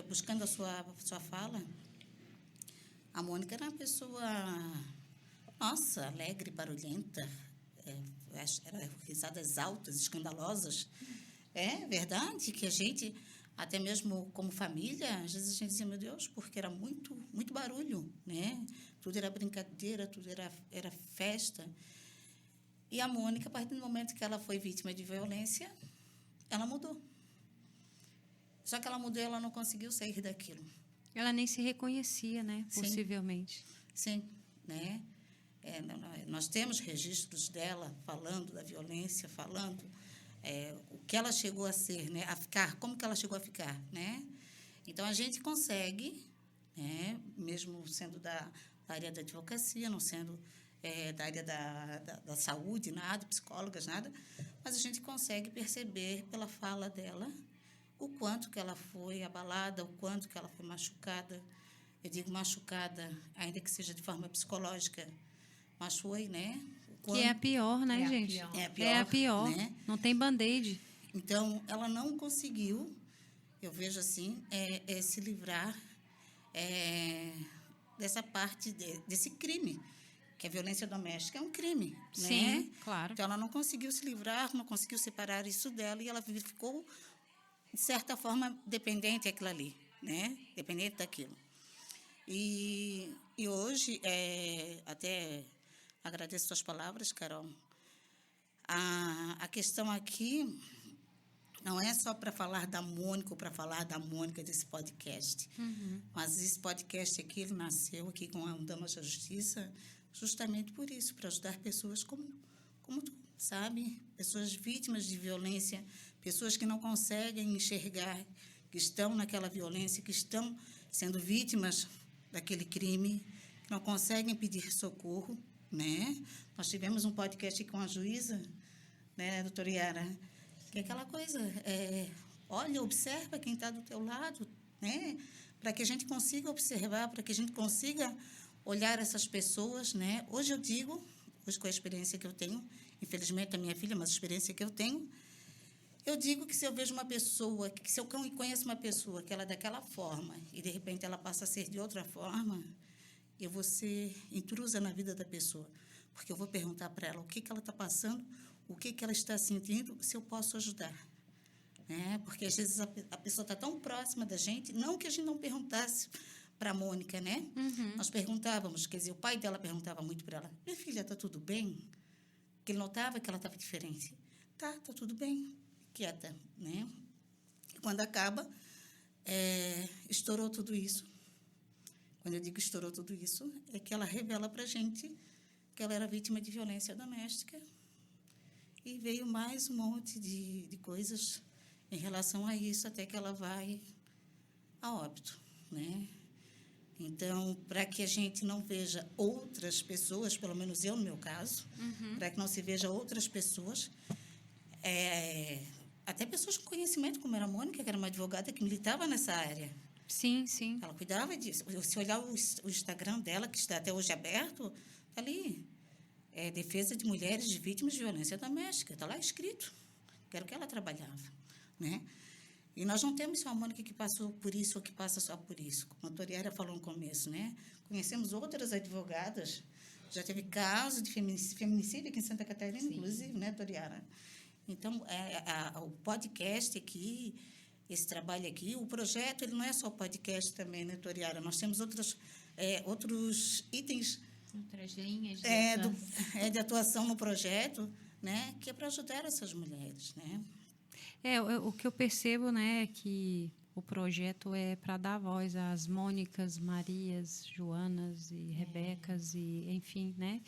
buscando a sua fala, a Mônica era uma pessoa, nossa, alegre, barulhenta, era risadas altas, escandalosas. É verdade que a gente, até mesmo como família, às vezes a gente dizia, meu Deus, porque era muito, muito barulho, né? Tudo era brincadeira, tudo era festa. E a Mônica, a partir do momento que ela foi vítima de violência, ela mudou. Só que ela mudou e ela não conseguiu sair daquilo. Ela nem se reconhecia, né? Sim. Possivelmente. Sim, né? Nós temos registros dela falando da violência, falando o que ela chegou a ser, né? A ficar, como que ela chegou a ficar, né? Então, a gente consegue, né? Mesmo sendo da área da advocacia, não sendo da área da saúde, nada, psicólogas, nada, mas a gente consegue perceber pela fala dela o quanto que ela foi abalada, o quanto que ela foi machucada. Eu digo machucada, ainda que seja de forma psicológica, mas foi, né? Que é a pior, né, gente? É a pior. Né? Não tem band-aid. Então, ela não conseguiu, eu vejo assim, se livrar dessa parte, desse crime, que a violência doméstica é um crime, Sim, né? claro. Então, ela não conseguiu se livrar, não conseguiu separar isso dela, e ela ficou, de certa forma, dependente daquilo ali, né? Dependente daquilo. E hoje, até agradeço suas palavras, Carol. A questão aqui não é só para falar da Mônica ou para falar da Mônica desse podcast, mas esse podcast aqui ele nasceu aqui com a Damas da Justiça justamente por isso, para ajudar pessoas como tu, sabe? Pessoas vítimas de violência, pessoas que não conseguem enxergar, que estão naquela violência, que estão sendo vítimas daquele crime, que não conseguem pedir socorro, né? Nós tivemos um podcast com a juíza, né, doutora Yara, que é aquela coisa, olha, observa quem está do teu lado, né? Para que a gente consiga observar, para que a gente consiga olhar essas pessoas, né? Hoje eu digo, hoje com a experiência que eu tenho, infelizmente a minha filha, mas a experiência que eu tenho, eu digo que se eu vejo uma pessoa, que se eu conheço uma pessoa que ela é daquela forma e, de repente, ela passa a ser de outra forma, eu vou ser intrusa na vida da pessoa, porque eu vou perguntar para ela o que ela está passando, o que ela está sentindo, se eu posso ajudar. Né? Porque, às vezes, a pessoa está tão próxima da gente, não que a gente não perguntasse para a Mônica, né? Nós perguntávamos, quer dizer, o pai dela perguntava muito para ela, minha filha, está tudo bem? Porque ele notava que ela estava diferente. Tá tudo bem, quieta, né? E quando acaba, estourou tudo isso. Quando eu digo estourou tudo isso, é que ela revela para a gente que ela era vítima de violência doméstica e veio mais um monte de coisas em relação a isso, até que ela vai a óbito, né? Então, para que a gente não veja outras pessoas, pelo menos eu no meu caso, para que não se veja outras pessoas, até pessoas com conhecimento, como era a Mônica, que era uma advogada que militava nessa área. Sim, sim. Ela cuidava disso. Se olhar o Instagram dela, que está até hoje aberto, está ali. Defesa de mulheres de vítimas de violência doméstica. Está lá escrito. Que era o que ela trabalhava. Né? E nós não temos só a Mônica que passou por isso ou que passa só por isso. Como a doutora Yara falou no começo, né? Conhecemos outras advogadas. Já teve caso de feminicídio aqui em Santa Catarina, sim, inclusive, né, doutora Yara? Então, o podcast aqui, esse trabalho aqui, o projeto, ele não é só o podcast também, né, doutora Yara? Nós temos outros itens... Outras linhas de atuação no projeto, né, que é para ajudar essas mulheres, né? O que eu percebo, né, é que o projeto é para dar voz às Mônicas, Marias, Joanas e Rebecas, e, enfim, né?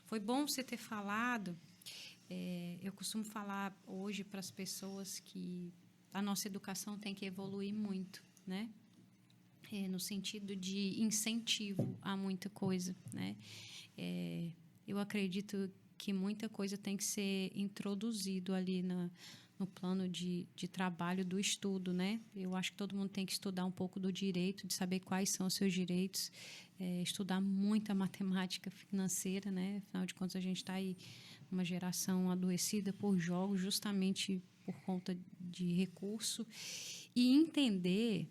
Foi bom você ter falado. Eu costumo falar hoje para as pessoas que a nossa educação tem que evoluir muito, né? No sentido de incentivo a muita coisa, né? Eu acredito que muita coisa tem que ser introduzido ali no plano de trabalho do estudo, né? Eu acho que todo mundo tem que estudar um pouco do direito, de saber quais são os seus direitos, estudar muita matemática financeira, né? Afinal de contas, a gente está aí numa geração adoecida por jogos, justamente por conta de recurso, e entender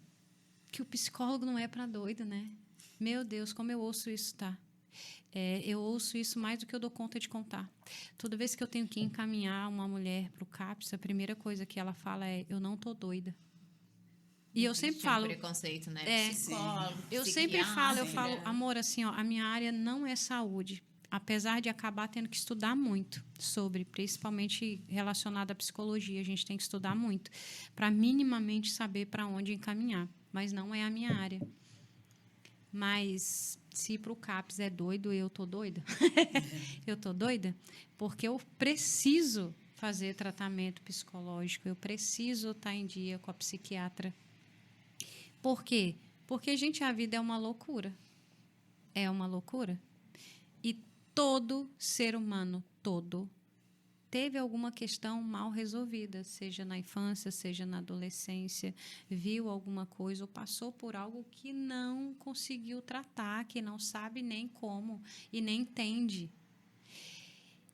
que o psicólogo não é para doido, né? Meu Deus, como eu ouço isso, tá? Eu ouço isso mais do que eu dou conta de contar. Toda vez que eu tenho que encaminhar uma mulher para o CAPS, a primeira coisa que ela fala é: eu não tô doida. E eu sempre falo... preconceito, né? Psicólogo, eu sempre falo, amor, assim, ó, a minha área não é saúde. apesar de acabar tendo que estudar muito sobre, principalmente relacionado à psicologia, a gente tem que estudar muito para minimamente saber para onde encaminhar, mas não é a minha área. Mas se para o CAPS é doido, eu tô doida. Eu tô doida porque eu preciso fazer tratamento psicológico, eu preciso estar em dia com a psiquiatra. Por quê? Porque, gente, a vida é uma loucura. É uma loucura. E todo ser humano, teve alguma questão mal resolvida, seja na infância, seja na adolescência, viu alguma coisa ou passou por algo que não conseguiu tratar, que não sabe nem como e nem entende.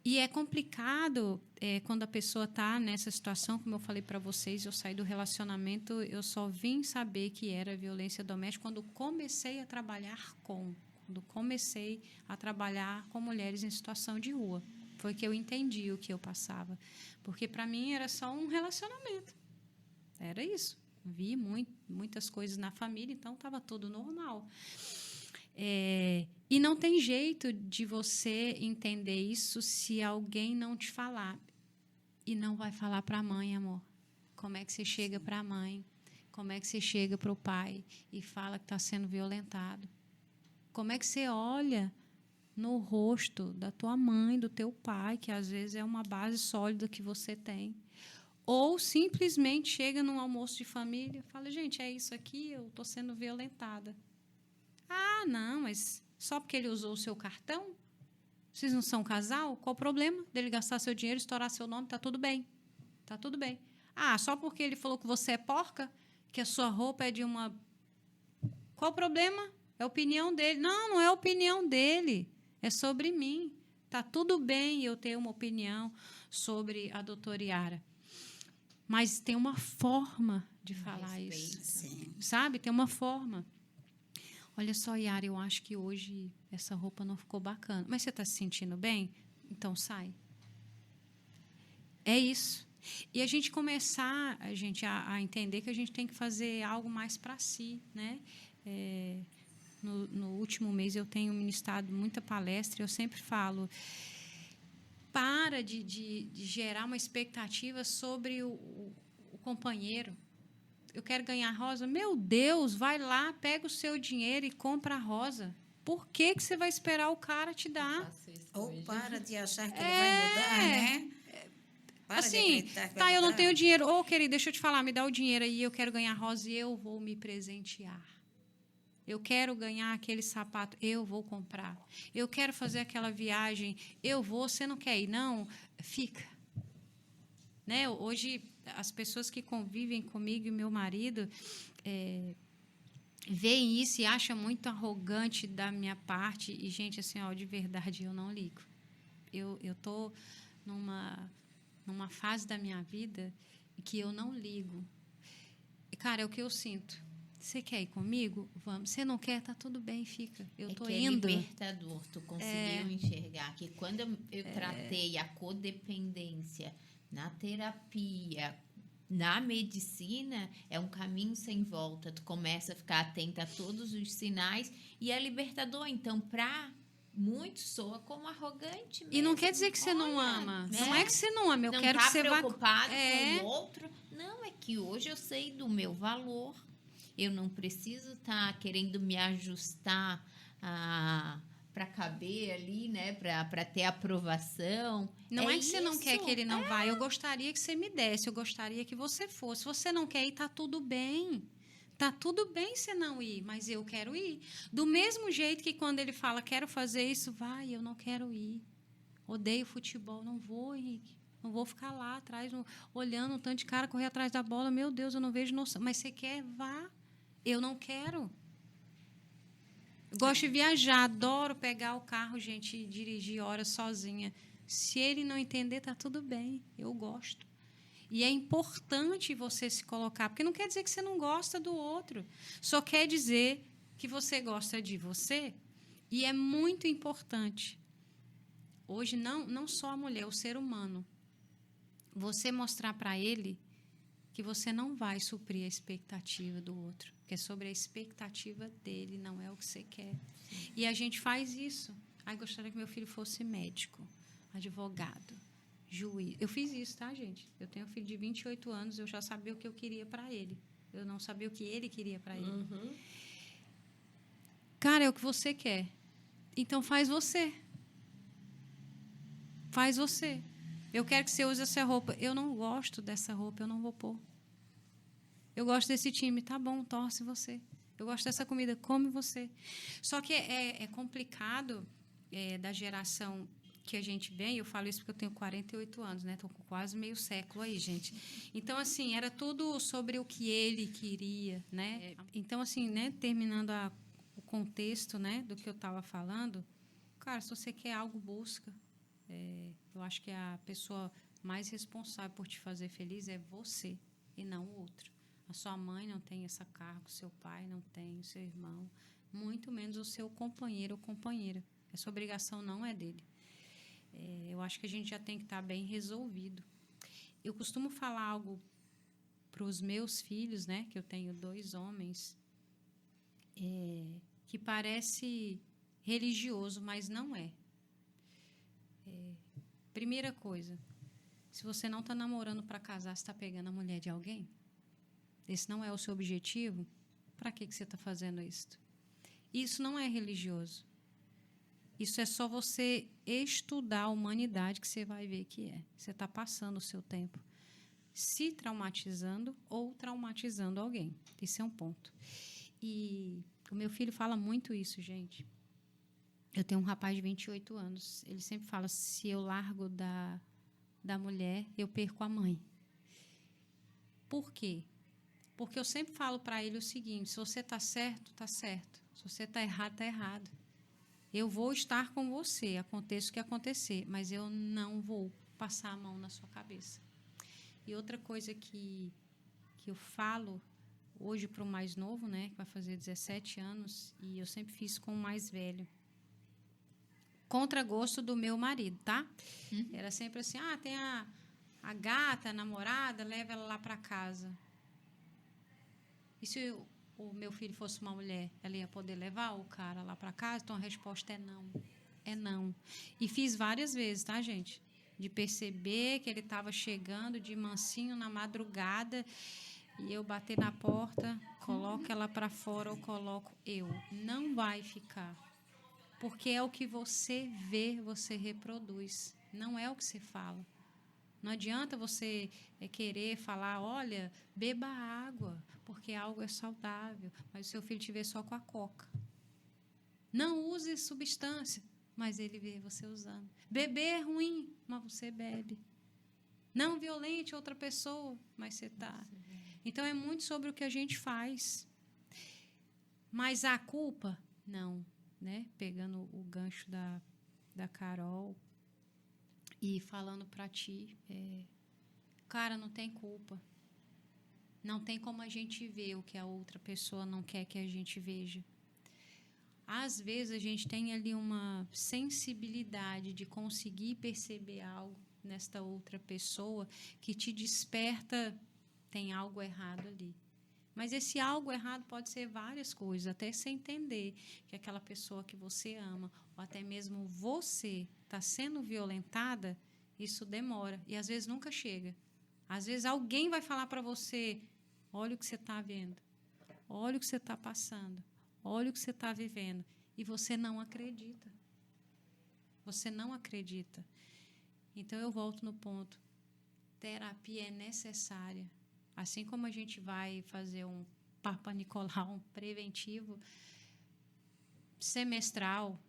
E é complicado quando a pessoa está nessa situação, como eu falei para vocês, eu saí do relacionamento, eu só vim saber que era violência doméstica quando comecei a trabalhar quando comecei a trabalhar com mulheres em situação de rua. Foi que eu entendi o que eu passava. Porque, para mim, era só um relacionamento. Era isso. Vi muitas coisas na família, então estava tudo normal. E não tem jeito de você entender isso se alguém não te falar. E não vai falar para a mãe, amor. Como é que você chega para a mãe? Como é que você chega para o pai e fala que está sendo violentado? Como é que você olha no rosto da tua mãe, do teu pai, que às vezes é uma base sólida que você tem? Ou simplesmente chega num almoço de família e fala, gente, é isso aqui, eu estou sendo violentada. Ah, não, mas só porque ele usou o seu cartão? Vocês não são um casal? Qual o problema dele gastar seu dinheiro, estourar seu nome? Tá tudo bem. Tá tudo bem. Ah, só porque ele falou que você é porca? Que a sua roupa é de uma... Qual o problema? É a opinião dele. Não, não é a opinião dele. É sobre mim. Tá tudo bem eu ter uma opinião sobre a doutora Yara. Mas tem uma forma de falar isso. Sim. Sabe? Tem uma forma. Olha só, Yara, eu acho que hoje essa roupa não ficou bacana. Mas você está se sentindo bem? Então sai. É isso. E a gente começar a entender que a gente tem que fazer algo mais para si, né? No último mês eu tenho ministrado muita palestra e eu sempre falo, para de gerar uma expectativa sobre o companheiro. Eu quero ganhar rosa. Meu Deus, vai lá, pega o seu dinheiro e compra a rosa. Por que você vai esperar o cara te dar? Ou para de achar que ele vai mudar, né? Para de assim, acreditar que tá, vai eu não mudar. tenho dinheiro. Ô, querido, deixa eu te falar, me dá o dinheiro aí, eu quero ganhar rosa e eu vou me presentear. Eu quero ganhar aquele sapato, eu vou comprar. Eu quero fazer aquela viagem, eu vou. Você não quer ir, não? Fica. Né? Hoje, as pessoas que convivem comigo e meu marido veem isso e acham muito arrogante da minha parte. E, gente, assim, ó, de verdade, eu não ligo. Eu estou numa fase da minha vida que eu não ligo. Cara, é o que eu sinto. Você quer ir comigo? Vamos. Você não quer? Tá tudo bem, fica. Eu tô indo. É libertador. Tu conseguiu enxergar que quando eu tratei a codependência na terapia, na medicina, é um caminho sem volta. Tu começa a ficar atenta a todos os sinais e é libertador. Então, para muitos soa como arrogante mesmo. E não quer dizer que você não ama. Né? Não é que você não ama. Eu não quero tá que você vá... preocupado com o outro. Não, é que hoje eu sei do meu valor. Eu não preciso estar querendo me ajustar para caber ali, né? Para ter aprovação. Não é que você não isso. quer que ele não vá. Eu gostaria que você me desse. Eu gostaria que você fosse. Se você não quer ir, tá tudo bem. Tá tudo bem você não ir, mas eu quero ir. Do mesmo jeito que quando ele fala, quero fazer isso, vai, eu não quero ir. Odeio futebol, não vou, Henrique. Não vou ficar lá atrás, olhando um tanto de cara correr atrás da bola. Meu Deus, eu não vejo noção. Mas você quer? Vá. Eu não quero. Gosto de viajar, adoro pegar o carro, gente, e dirigir horas sozinha. Se ele não entender, tá tudo bem. Eu gosto. E é importante você se colocar, porque não quer dizer que você não gosta do outro. Só quer dizer que você gosta de você. E é muito importante. Hoje, não só a mulher, o ser humano. Você mostrar para ele que você não vai suprir a expectativa do outro. Porque é sobre a expectativa dele, não é o que você quer. E a gente faz isso. Gostaria que meu filho fosse médico, advogado, juiz. Eu fiz isso, tá, gente? Eu tenho um filho de 28 anos, eu já sabia o que eu queria para ele. Eu não sabia o que ele queria para ele. Cara, é o que você quer. Então faz você. Faz você. Eu quero que você use essa roupa. Eu não gosto dessa roupa, eu não vou pôr. Eu gosto desse time. Tá bom, torce você. Eu gosto dessa comida, come você. Só que é complicado da geração que a gente vem. Eu falo isso porque eu tenho 48 anos, né? Estou com quase meio século aí, gente. Então, assim, era tudo sobre o que ele queria, né? Então, assim, né? Terminando o contexto, né? Do que eu estava falando. Cara, se você quer algo, busca. Eu acho que a pessoa mais responsável por te fazer feliz é você e não o outro. A sua mãe não tem essa carga, o seu pai não tem, o seu irmão, muito menos o seu companheiro ou companheira. Essa obrigação não é dele. Eu acho que a gente já tem que estar bem resolvido. Eu costumo falar algo para os meus filhos, né, que eu tenho 2 homens, que parece religioso, mas não é. Primeira coisa, se você não está namorando para casar, você está pegando a mulher de alguém? Esse não é o seu objetivo? Para que você está fazendo isso? Isso não é religioso. Isso é só você estudar a humanidade que você vai ver que é. Você está passando o seu tempo se traumatizando ou traumatizando alguém. Esse é um ponto. E o meu filho fala muito isso, gente. Eu tenho um rapaz de 28 anos. Ele sempre fala, se eu largo da mulher, eu perco a mãe. Por quê? Porque eu sempre falo para ele o seguinte, se você está certo, está certo. Se você está errado, está errado. Eu vou estar com você, aconteça o que acontecer, mas eu não vou passar a mão na sua cabeça. E outra coisa que eu falo hoje para o mais novo, né, que vai fazer 17 anos, e eu sempre fiz com o mais velho. Contra gosto do meu marido, tá? Era sempre assim, tem a gata, a namorada, leva ela lá para casa. E se o meu filho fosse uma mulher, ela ia poder levar o cara lá para casa? Então, a resposta é não. É não. E fiz várias vezes, tá, gente? De perceber que ele estava chegando de mansinho na madrugada e eu bater na porta, coloco ela para fora ou coloco eu. Não vai ficar. Porque é o que você vê, você reproduz. Não é o que você fala. Não adianta você querer falar, olha, beba água, porque algo é saudável, mas o seu filho te vê só com a coca. Não use substância, mas ele vê você usando. Beber é ruim, mas você bebe. Não violente outra pessoa, mas você está. Então, é muito sobre o que a gente faz. Mas a culpa, não. Né? Pegando o gancho da Carol e falando para ti, cara, não tem culpa. Não tem como a gente ver o que a outra pessoa não quer que a gente veja. Às vezes, a gente tem ali uma sensibilidade de conseguir perceber algo nesta outra pessoa que te desperta, tem algo errado ali. Mas esse algo errado pode ser várias coisas, até você entender que aquela pessoa que você ama, ou até mesmo você está sendo violentada, isso demora. E às vezes nunca chega. Às vezes alguém vai falar para você, olha o que você está vendo, olha o que você está passando, olha o que você está vivendo. E você não acredita. Você não acredita. Então, eu volto no ponto. Terapia é necessária. Assim como a gente vai fazer um Papa Nicolau, um preventivo semestral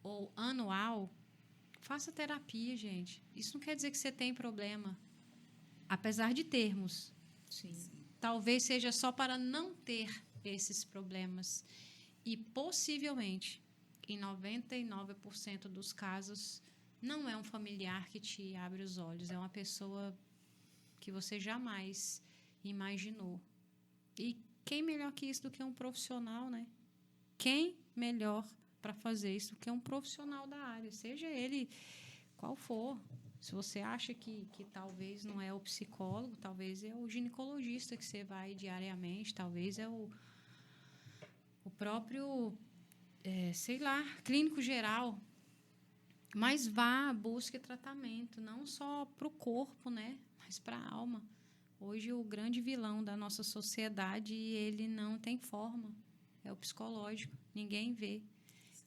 ou anual, faça terapia, gente. Isso não quer dizer que você tem problema. Apesar de termos. Sim. Talvez seja só para não ter esses problemas. E, possivelmente, em 99% dos casos, não é um familiar que te abre os olhos. É uma pessoa que você jamais imaginou. E quem melhor que isso do que um profissional, né? Quem melhor para fazer isso do que um profissional da área, seja ele qual for. Se você acha que talvez não é o psicólogo, talvez é o ginecologista que você vai diariamente, talvez é o próprio sei lá, clínico geral. Mas vá, busque tratamento, não só para o corpo, né? Mas para a alma. Hoje, o grande vilão da nossa sociedade, ele não tem forma. É o psicológico. Ninguém vê.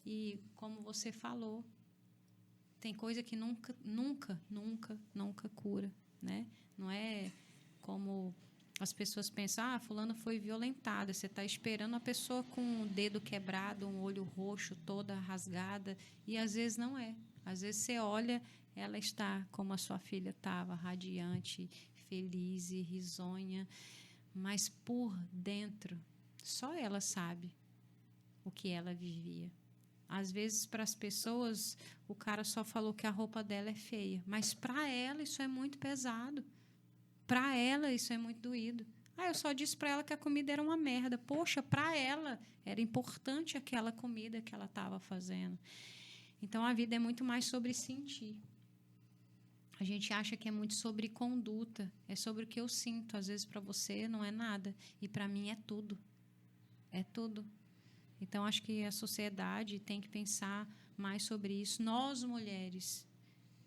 E, como você falou, tem coisa que nunca cura, né? Não é como as pessoas pensam, fulano foi violentada. Você está esperando a pessoa com o dedo quebrado, um olho roxo, toda rasgada. E, às vezes, não é. Às vezes, você olha, ela está como a sua filha estava, radiante, feliz e risonha. Mas, por dentro, só ela sabe o que ela vivia. Às vezes, para as pessoas, o cara só falou que a roupa dela é feia. Mas, para ela, isso é muito pesado. Para ela, isso é muito doído. Eu só disse para ela que a comida era uma merda. Poxa, para ela, era importante aquela comida que ela estava fazendo. Então, a vida é muito mais sobre sentir. A gente acha que é muito sobre conduta. É sobre o que eu sinto. Às vezes, para você, não é nada. E, para mim, é tudo. É tudo. Então, acho que a sociedade tem que pensar mais sobre isso. Nós, mulheres,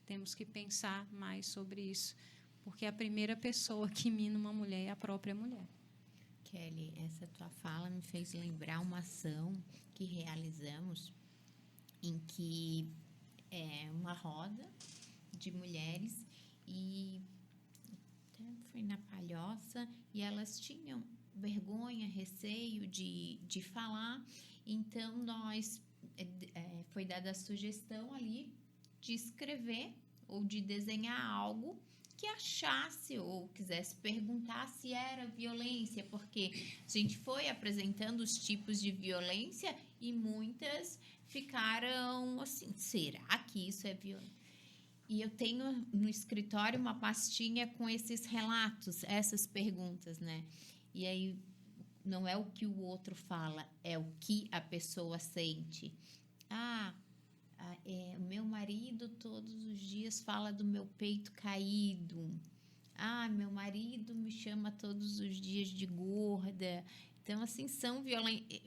temos que pensar mais sobre isso. Porque a primeira pessoa que mina uma mulher é a própria mulher. Kelly, essa tua fala me fez lembrar uma ação que realizamos em que é uma roda de mulheres e foi na Palhoça e elas tinham vergonha, receio de falar. Então, foi dada a sugestão ali de escrever ou de desenhar algo que achasse ou quisesse perguntar se era violência, porque a gente foi apresentando os tipos de violência e muitas ficaram assim, será que isso é violência? E eu tenho no escritório uma pastinha com esses relatos, essas perguntas, né? E aí não é o que o outro fala, é o que a pessoa sente. O meu marido todos os dias fala do meu peito caído. Meu marido me chama todos os dias de gorda. Então, assim, são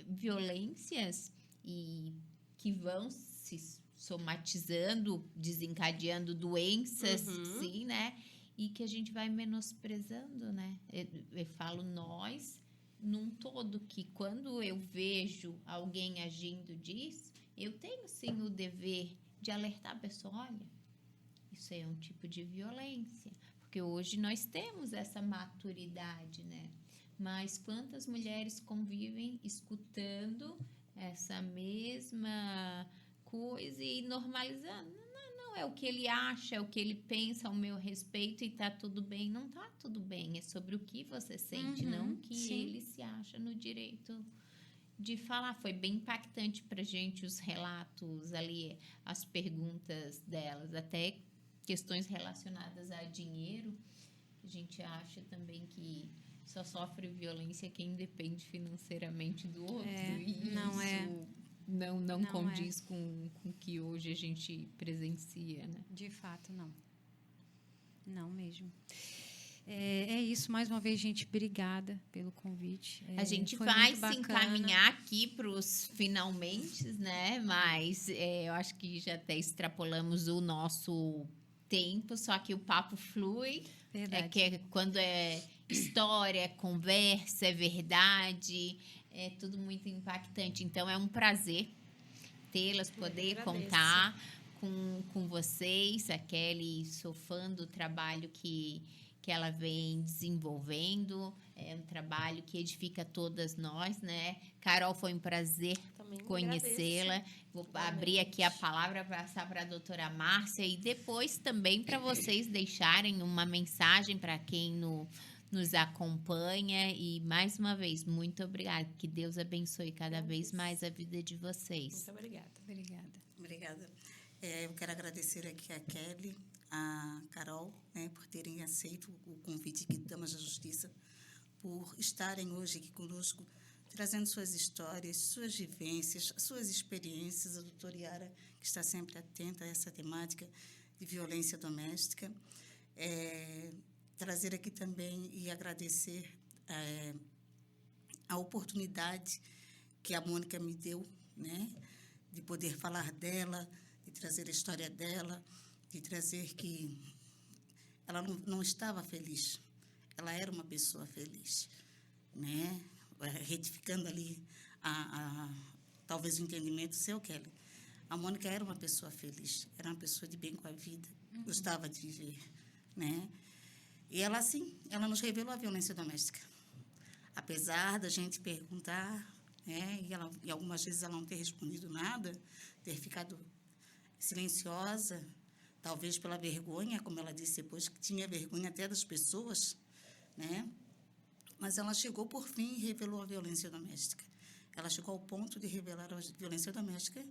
violências e que vão se somatizando, desencadeando doenças, sim, né? E que a gente vai menosprezando, né? Eu falo nós num todo, que quando eu vejo alguém agindo disso, eu tenho, sim, o dever de alertar a pessoa, olha, isso é um tipo de violência. Porque hoje nós temos essa maturidade, né? Mas quantas mulheres convivem escutando essa mesma coisa e normalizando? Não, é o que ele acha, é o que ele pensa ao meu respeito e tá tudo bem. Não tá tudo bem, é sobre o que você sente, não o que sim. ele se acha no direito de falar. Foi bem impactante pra gente os relatos ali, as perguntas delas, até questões relacionadas a dinheiro. A gente acha também que só sofre violência quem depende financeiramente do outro. E não condiz com o que hoje a gente presencia, né? De fato, não. Não mesmo. É isso, mais uma vez, gente, obrigada pelo convite. A gente vai se encaminhar aqui para os finalmente, né? Mas eu acho que já até extrapolamos o nosso tempo, só que o papo flui. Verdade. Quando é história, é conversa, é verdade, é tudo muito impactante. Então, é um prazer tê-las, poder contar com vocês. A Kelly, sou fã do trabalho que ela vem desenvolvendo, é um trabalho que edifica todas nós, né? Carol, foi um prazer conhecê-la. Vou abrir aqui a palavra para passar para a doutora Márcia e depois também para vocês deixarem uma mensagem para quem nos acompanha. E mais uma vez, muito obrigada. Que Deus abençoe cada vez mais a vida de vocês. Muito obrigada. Obrigada. Eu quero agradecer aqui a Kelly, a Carol, né, por terem aceito o convite aqui do Damas da Justiça, por estarem hoje aqui conosco, trazendo suas histórias, suas vivências, suas experiências. A doutora Yara, que está sempre atenta a essa temática de violência doméstica. Trazer aqui também e agradecer a oportunidade que a Mônica me deu, né, de poder falar dela, de trazer a história dela, de trazer que ela não estava feliz, ela era uma pessoa feliz, né? Retificando ali talvez o entendimento seu, Kelly. A Mônica era uma pessoa feliz, era uma pessoa de bem com a vida, gostava de viver, né? E ela, assim, ela nos revelou a violência doméstica. Apesar da gente perguntar, né, e algumas vezes ela não ter respondido nada, ter ficado silenciosa, talvez pela vergonha, como ela disse depois, que tinha vergonha até das pessoas, né? Mas ela chegou, por fim, e revelou a violência doméstica. Ela chegou ao ponto de revelar a violência doméstica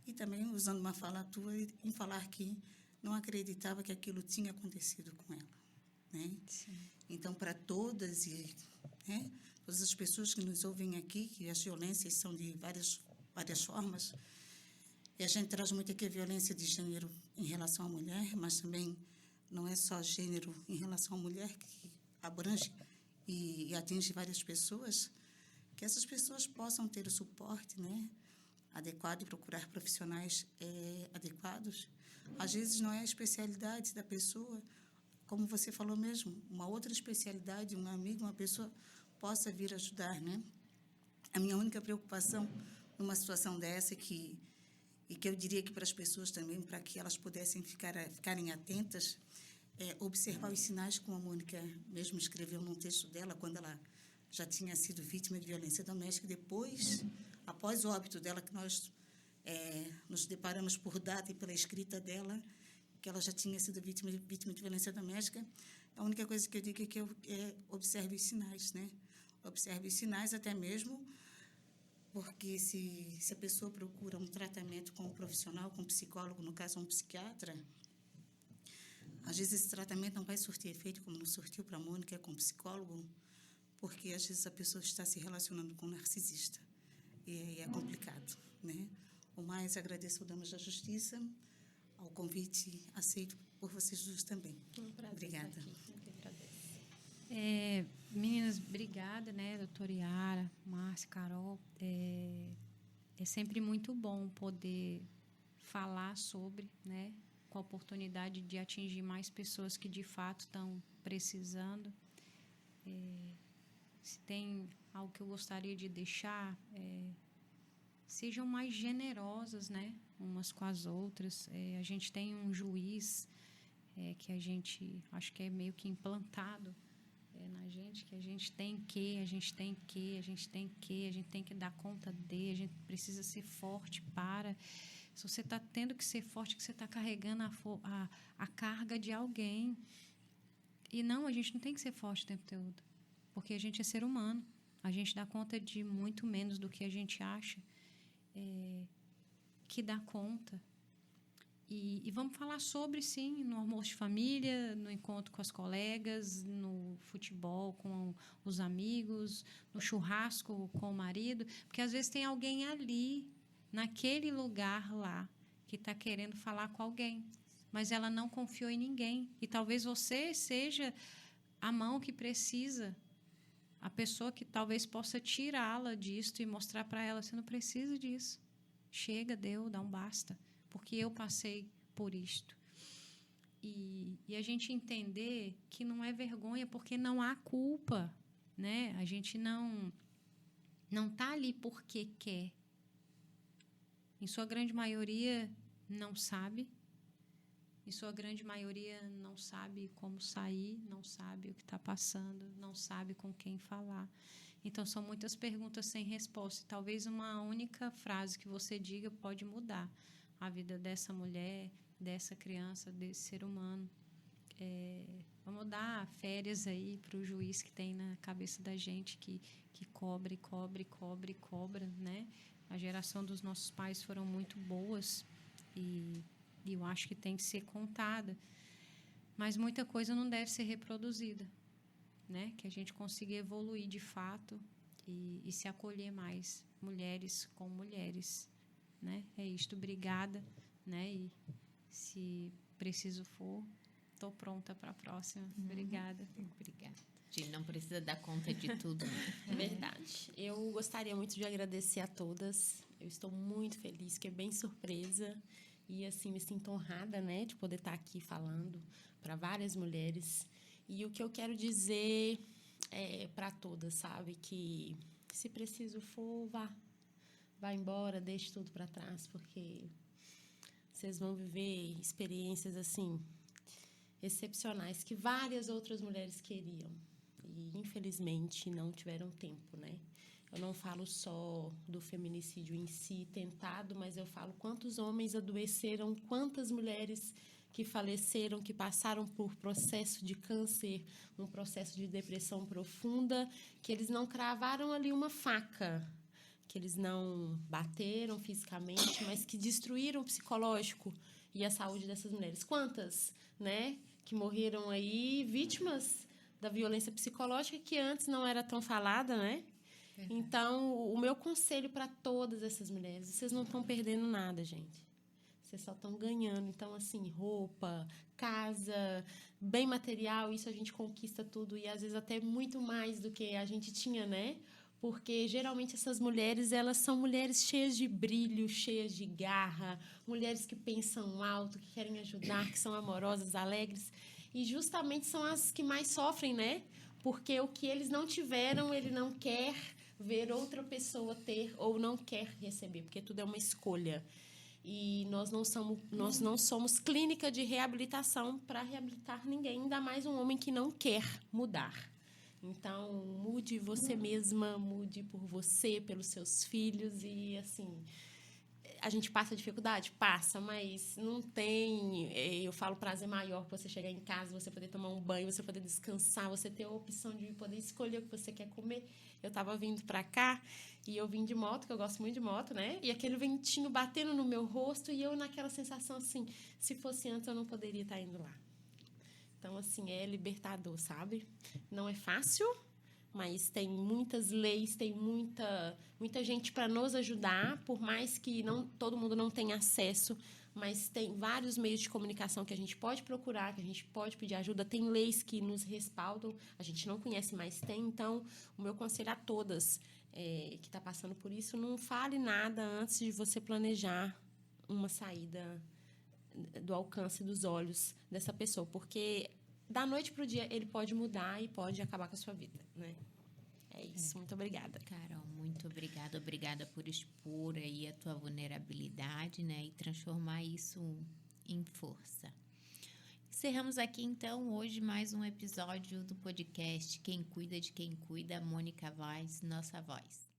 e também usando uma fala tua em falar que não acreditava que aquilo tinha acontecido com ela, né? Sim. Então, para todas né, todas as pessoas que nos ouvem aqui, que as violências são de várias formas, e a gente traz muito aqui a violência de gênero em relação à mulher, mas também não é só gênero em relação à mulher, que abrange e atinge várias pessoas, que essas pessoas possam ter o suporte, né, adequado e procurar profissionais adequados. Às vezes não é a especialidade da pessoa, como você falou mesmo, uma outra especialidade, um amigo, uma pessoa possa vir ajudar, né? A minha única preocupação numa situação dessa que eu diria que para as pessoas também, para que elas pudessem ficarem atentas, observar os sinais, como a Mônica mesmo escreveu num texto dela, quando ela já tinha sido vítima de violência doméstica. Depois, após o óbito dela, que nós nos deparamos por data e pela escrita dela, que ela já tinha sido vítima de violência doméstica, a única coisa que eu digo é que observe os sinais, né? Observe os sinais, até mesmo porque se a pessoa procura um tratamento com um profissional, com um psicólogo, no caso um psiquiatra, às vezes esse tratamento não vai surtir efeito como não surtiu para a Mônica com um psicólogo, porque às vezes a pessoa está se relacionando com um narcisista e é complicado, né? O mais agradeço ao Damas da Justiça, ao convite aceito por vocês duas também. Um prazer Obrigada. estar aqui. Eu que agradeço. Meninas, obrigada, né, doutora Yara, Márcia, Carol. É sempre muito bom poder falar sobre, né, com a oportunidade de atingir mais pessoas que de fato estão precisando. Se tem algo que eu gostaria de deixar, sejam mais generosas, né, umas com as outras. A gente tem um juiz que a gente acho que é meio que implantado na gente, que a gente tem que dar conta de, a gente precisa ser forte para. Se você está tendo que ser forte, que você está carregando a carga de alguém. E não, a gente não tem que ser forte o tempo todo, porque a gente é ser humano. A gente dá conta de muito menos do que a gente acha que dá conta. E vamos falar sobre, sim, no almoço de família, no encontro com as colegas, no futebol com os amigos, no churrasco com o marido, porque às vezes tem alguém ali, naquele lugar lá, que está querendo falar com alguém, mas ela não confiou em ninguém. E talvez você seja a mão que precisa, a pessoa que talvez possa tirá-la disso e mostrar para ela: você não precisa disso. Chega, dá um basta. Porque eu passei por isto. E a gente entender que não é vergonha, porque não há culpa, né? A gente não está ali porque quer. Em sua grande maioria, não sabe. Em sua grande maioria, não sabe como sair, não sabe o que está passando, não sabe com quem falar. Então, são muitas perguntas sem resposta. Talvez uma única frase que você diga pode mudar a vida dessa mulher, dessa criança, desse ser humano. Vamos dar férias aí para o juiz que tem na cabeça da gente, que cobra, né? A geração dos nossos pais foram muito boas e eu acho que tem que ser contada. Mas muita coisa não deve ser reproduzida, né? Que a gente consiga evoluir de fato e se acolher mais, mulheres com mulheres. Né? É isto, obrigada, né? E se preciso for, estou pronta para a próxima. Obrigada. Obrigada. A gente não precisa dar conta de tudo, né? É verdade. Eu gostaria muito de agradecer a todas. Eu estou muito feliz, fiquei bem surpresa e, assim, me sinto honrada, né, de poder estar aqui falando para várias mulheres. E o que eu quero dizer para todas, sabe, que se preciso for, vá embora, deixe tudo para trás, porque vocês vão viver experiências, assim, excepcionais que várias outras mulheres queriam e, infelizmente, não tiveram tempo, né? Eu não falo só do feminicídio em si tentado, mas eu falo quantos homens adoeceram, quantas mulheres que faleceram, que passaram por processo de câncer, um processo de depressão profunda, que eles não cravaram ali uma faca, que eles não bateram fisicamente, mas que destruíram o psicológico e a saúde dessas mulheres. Quantas, né, que morreram aí vítimas da violência psicológica que antes não era tão falada, né? Então, o meu conselho para todas essas mulheres, vocês não estão perdendo nada, gente. Vocês só estão ganhando. Então, assim, roupa, casa, bem material, isso a gente conquista tudo e às vezes até muito mais do que a gente tinha, né? Porque geralmente essas mulheres, elas são mulheres cheias de brilho, cheias de garra, mulheres que pensam alto, que querem ajudar, que são amorosas, alegres. E justamente são as que mais sofrem, né? Porque o que eles não tiveram, ele não quer ver outra pessoa ter ou não quer receber, porque tudo é uma escolha. E nós não somos clínica de reabilitação para reabilitar ninguém, ainda mais um homem que não quer mudar. Então, mude você mesma, mude por você, pelos seus filhos e, assim, a gente passa dificuldade? Passa, mas não tem, eu falo, prazer maior que você chegar em casa, você poder tomar um banho, você poder descansar, você ter a opção de poder escolher o que você quer comer. Eu estava vindo para cá e eu vim de moto, que eu gosto muito de moto, né? E aquele ventinho batendo no meu rosto e eu naquela sensação assim, se fosse antes eu não poderia estar indo lá. Então, assim, é libertador, sabe? Não é fácil, mas tem muitas leis, tem muita gente para nos ajudar, por mais que todo mundo não tenha acesso, mas tem vários meios de comunicação que a gente pode procurar, que a gente pode pedir ajuda, tem leis que nos respaldam, a gente não conhece, mas tem. Então, o meu conselho a todas que está passando por isso, não fale nada antes de você planejar uma saída do alcance dos olhos dessa pessoa, porque da noite para o dia ele pode mudar e pode acabar com a sua vida, né? É isso, muito obrigada. Carol, muito obrigada. Obrigada por expor aí a tua vulnerabilidade, né? E transformar isso em força. Encerramos aqui, então, hoje mais um episódio do podcast Quem Cuida de Quem Cuida, Mônica Vaz, Nossa Voz.